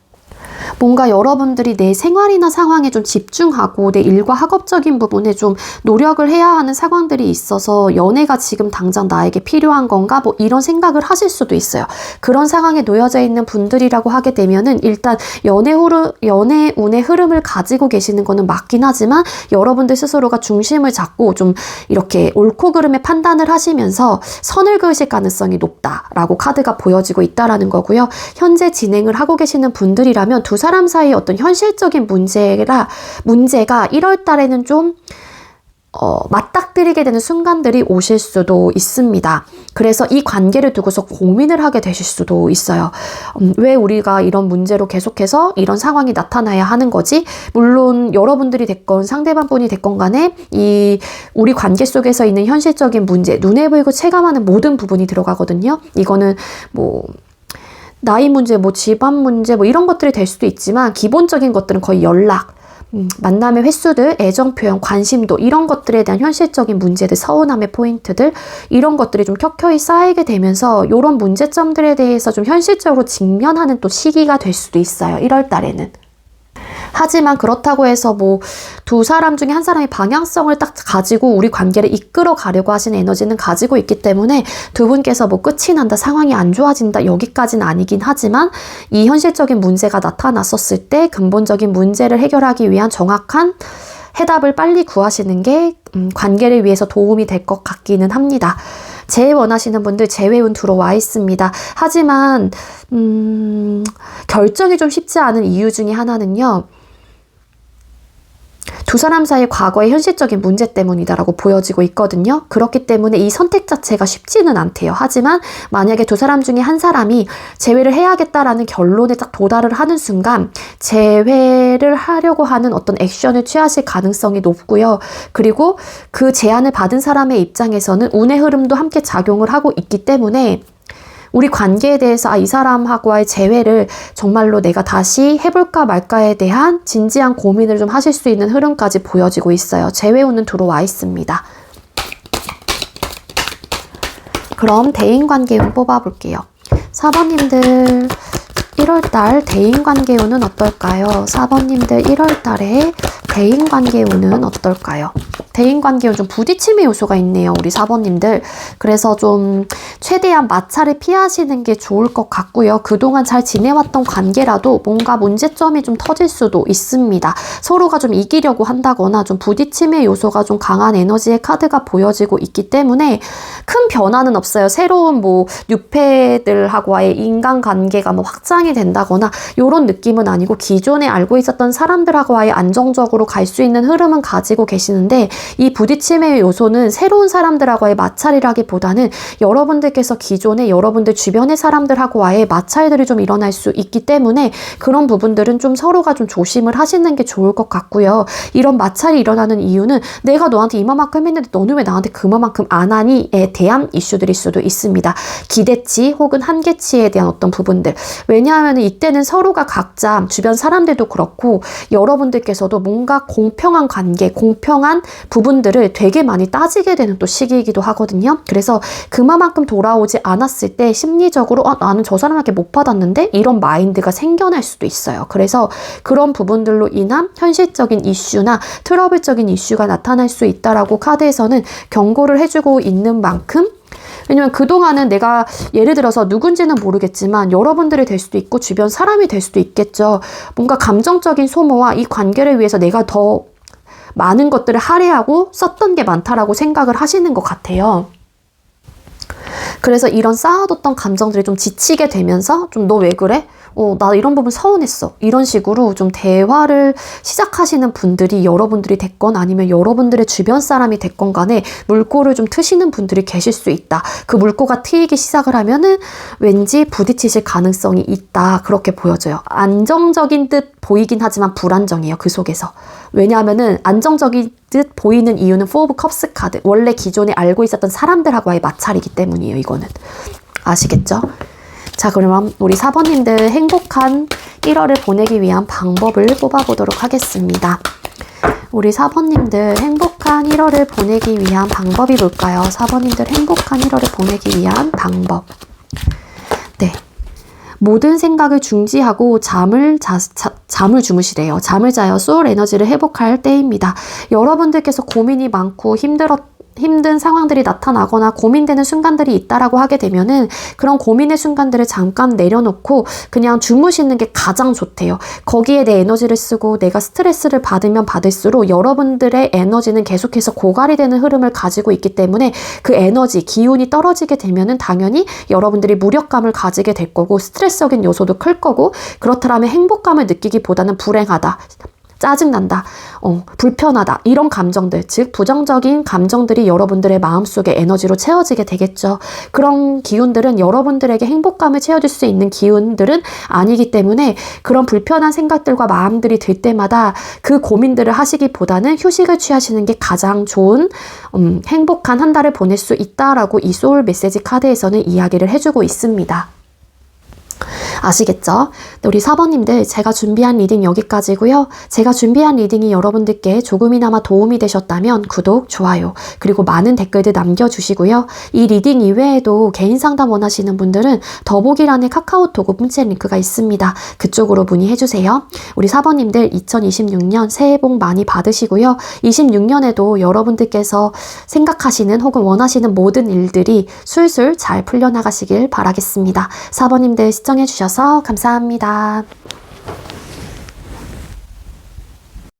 뭔가 여러분들이 내 생활이나 상황에 좀 집중하고 내 일과 학업적인 부분에 좀 노력을 해야 하는 상황들이 있어서 연애가 지금 당장 나에게 필요한 건가? 뭐 이런 생각을 하실 수도 있어요. 그런 상황에 놓여져 있는 분들이라고 하게 되면은 일단 연애운의 흐름을 가지고 계시는 거는 맞긴 하지만 여러분들 스스로가 중심을 잡고 좀 이렇게 옳고 그름의 판단을 하시면서 선을 그으실 가능성이 높다라고 카드가 보여지고 있다라는 거고요. 현재 진행을 하고 계시는 분들이라면 두 사람 사이의 어떤 현실적인 문제가 1월 달에는 좀 맞닥뜨리게 되는 순간들이 오실 수도 있습니다. 그래서 이 관계를 두고서 고민을 하게 되실 수도 있어요. 왜 우리가 이런 문제로 계속해서 이런 상황이 나타나야 하는 거지? 물론 여러분들이 됐건 상대방분이 됐건 간에 우리 관계 속에서 있는 현실적인 문제, 눈에 보이고 체감하는 모든 부분이 들어가거든요. 이거는 나이 문제, 집안 문제, 이런 것들이 될 수도 있지만 기본적인 것들은 거의 연락, 만남의 횟수들, 애정 표현, 관심도 이런 것들에 대한 현실적인 문제들, 서운함의 포인트들 이런 것들이 좀 켜켜이 쌓이게 되면서 이런 문제점들에 대해서 좀 현실적으로 직면하는 또 시기가 될 수도 있어요. 1월 달에는. 하지만 그렇다고 해서 두 사람 중에 한 사람이 방향성을 딱 가지고 우리 관계를 이끌어 가려고 하시는 에너지는 가지고 있기 때문에 두 분께서 끝이 난다, 상황이 안 좋아진다 여기까지는 아니긴 하지만 이 현실적인 문제가 나타났었을 때 근본적인 문제를 해결하기 위한 정확한 해답을 빨리 구하시는 게 관계를 위해서 도움이 될 것 같기는 합니다. 재회 원하시는 분들 재회운 들어와 있습니다. 하지만 결정이 좀 쉽지 않은 이유 중에 하나는요. 두 사람 사이의 과거의 현실적인 문제 때문이다라고 보여지고 있거든요. 그렇기 때문에 이 선택 자체가 쉽지는 않대요. 하지만 만약에 두 사람 중에 한 사람이 재회를 해야겠다라는 결론에 딱 도달을 하는 순간 재회를 하려고 하는 어떤 액션을 취하실 가능성이 높고요. 그리고 그 제안을 받은 사람의 입장에서는 운의 흐름도 함께 작용을 하고 있기 때문에 우리 관계에 대해서 이 사람하고의 재회를 정말로 내가 다시 해볼까 말까에 대한 진지한 고민을 좀 하실 수 있는 흐름까지 보여지고 있어요. 재회운은 들어와 있습니다. 그럼 대인관계운 뽑아볼게요. 4번님들 1월달 대인관계운은 어떨까요? 4번님들 1월달에 대인관계운은 어떨까요? 대인관계운 좀 부딪힘의 요소가 있네요. 우리 4번님들. 그래서 좀 최대한 마찰을 피하시는 게 좋을 것 같고요. 그동안 잘 지내왔던 관계라도 뭔가 문제점이 좀 터질 수도 있습니다. 서로가 좀 이기려고 한다거나 좀 부딪힘의 요소가 좀 강한 에너지의 카드가 보여지고 있기 때문에 큰 변화는 없어요. 새로운 뉴페들하고의 인간관계가 확장이 된다거나 이런 느낌은 아니고 기존에 알고 있었던 사람들하고의 안정적으로 갈 수 있는 흐름은 가지고 계시는데 이 부딪힘의 요소는 새로운 사람들하고의 마찰이라기보다는 여러분들께서 기존에 여러분들 주변의 사람들하고의 마찰들이 좀 일어날 수 있기 때문에 그런 부분들은 좀 서로가 좀 조심을 하시는 게 좋을 것 같고요. 이런 마찰이 일어나는 이유는 내가 너한테 이만큼 했는데 너는 왜 나한테 그만큼 안 하니?에 대한 이슈들일 수도 있습니다. 기대치 혹은 한계치에 대한 어떤 부분들. 왜냐하면 이때는 서로가 각자 주변 사람들도 그렇고 여러분들께서도 뭔가 공평한 관계, 공평한 부분들을 되게 많이 따지게 되는 또 시기이기도 하거든요. 그래서 그만큼 돌아오지 않았을 때 심리적으로 나는 저 사람에게 못 받았는데 이런 마인드가 생겨날 수도 있어요. 그래서 그런 부분들로 인한 현실적인 이슈나 트러블적인 이슈가 나타날 수 있다라고 카드에서는 경고를 해주고 있는 만큼 왜냐면 그동안은 내가 예를 들어서 누군지는 모르겠지만 여러분들이 될 수도 있고 주변 사람이 될 수도 있겠죠. 뭔가 감정적인 소모와 이 관계를 위해서 내가 더 많은 것들을 할애하고 썼던 게 많다라고 생각을 하시는 것 같아요. 그래서 이런 쌓아뒀던 감정들이 좀 지치게 되면서 좀 너 왜 그래? 나 이런 부분 서운했어. 이런 식으로 좀 대화를 시작하시는 분들이 여러분들이 됐건 아니면 여러분들의 주변 사람이 됐건 간에 물꼬를 좀 트시는 분들이 계실 수 있다. 그 물꼬가 트이기 시작을 하면은 왠지 부딪히실 가능성이 있다. 그렇게 보여져요. 안정적인 듯 보이긴 하지만 불안정해요. 그 속에서. 왜냐하면은 안정적인 듯 보이는 이유는 4 of Cups 카드. 원래 기존에 알고 있었던 사람들하고의 마찰이기 때문이에요. 이거는. 아시겠죠? 자, 그러면 우리 4번님들 행복한 1월을 보내기 위한 방법을 뽑아보도록 하겠습니다. 우리 4번님들 행복한 1월을 보내기 위한 방법이 뭘까요? 4번님들 행복한 1월을 보내기 위한 방법. 네. 모든 생각을 중지하고 잠을 주무시래요. 잠을 자요. 소울 에너지를 회복할 때입니다. 여러분들께서 고민이 많고 힘든 상황들이 나타나거나 고민되는 순간들이 있다라고 하게 되면은 그런 고민의 순간들을 잠깐 내려놓고 그냥 주무시는 게 가장 좋대요. 거기에 내 에너지를 쓰고 내가 스트레스를 받으면 받을수록 여러분들의 에너지는 계속해서 고갈이 되는 흐름을 가지고 있기 때문에 그 에너지, 기운이 떨어지게 되면은 당연히 여러분들이 무력감을 가지게 될 거고 스트레스적인 요소도 클 거고 그렇다면 행복감을 느끼기보다는 불행하다. 짜증난다, 불편하다 이런 감정들, 즉 부정적인 감정들이 여러분들의 마음속에 에너지로 채워지게 되겠죠. 그런 기운들은 여러분들에게 행복감을 채워줄 수 있는 기운들은 아니기 때문에 그런 불편한 생각들과 마음들이 들 때마다 그 고민들을 하시기보다는 휴식을 취하시는 게 가장 좋은 행복한 한 달을 보낼 수 있다라고 이 소울 메시지 카드에서는 이야기를 해주고 있습니다. 아시겠죠? 우리 4번님들 제가 준비한 리딩 여기까지고요. 제가 준비한 리딩이 여러분들께 조금이나마 도움이 되셨다면 구독, 좋아요, 그리고 많은 댓글들 남겨주시고요. 이 리딩 이외에도 개인 상담 원하시는 분들은 더보기란에 카카오톡 오픈챗 링크가 있습니다. 그쪽으로 문의해주세요. 우리 4번님들 2026년 새해 복 많이 받으시고요. 26년에도 여러분들께서 생각하시는 혹은 원하시는 모든 일들이 술술 잘 풀려나가시길 바라겠습니다. 4번님들 시청해주셔서 감사합니다.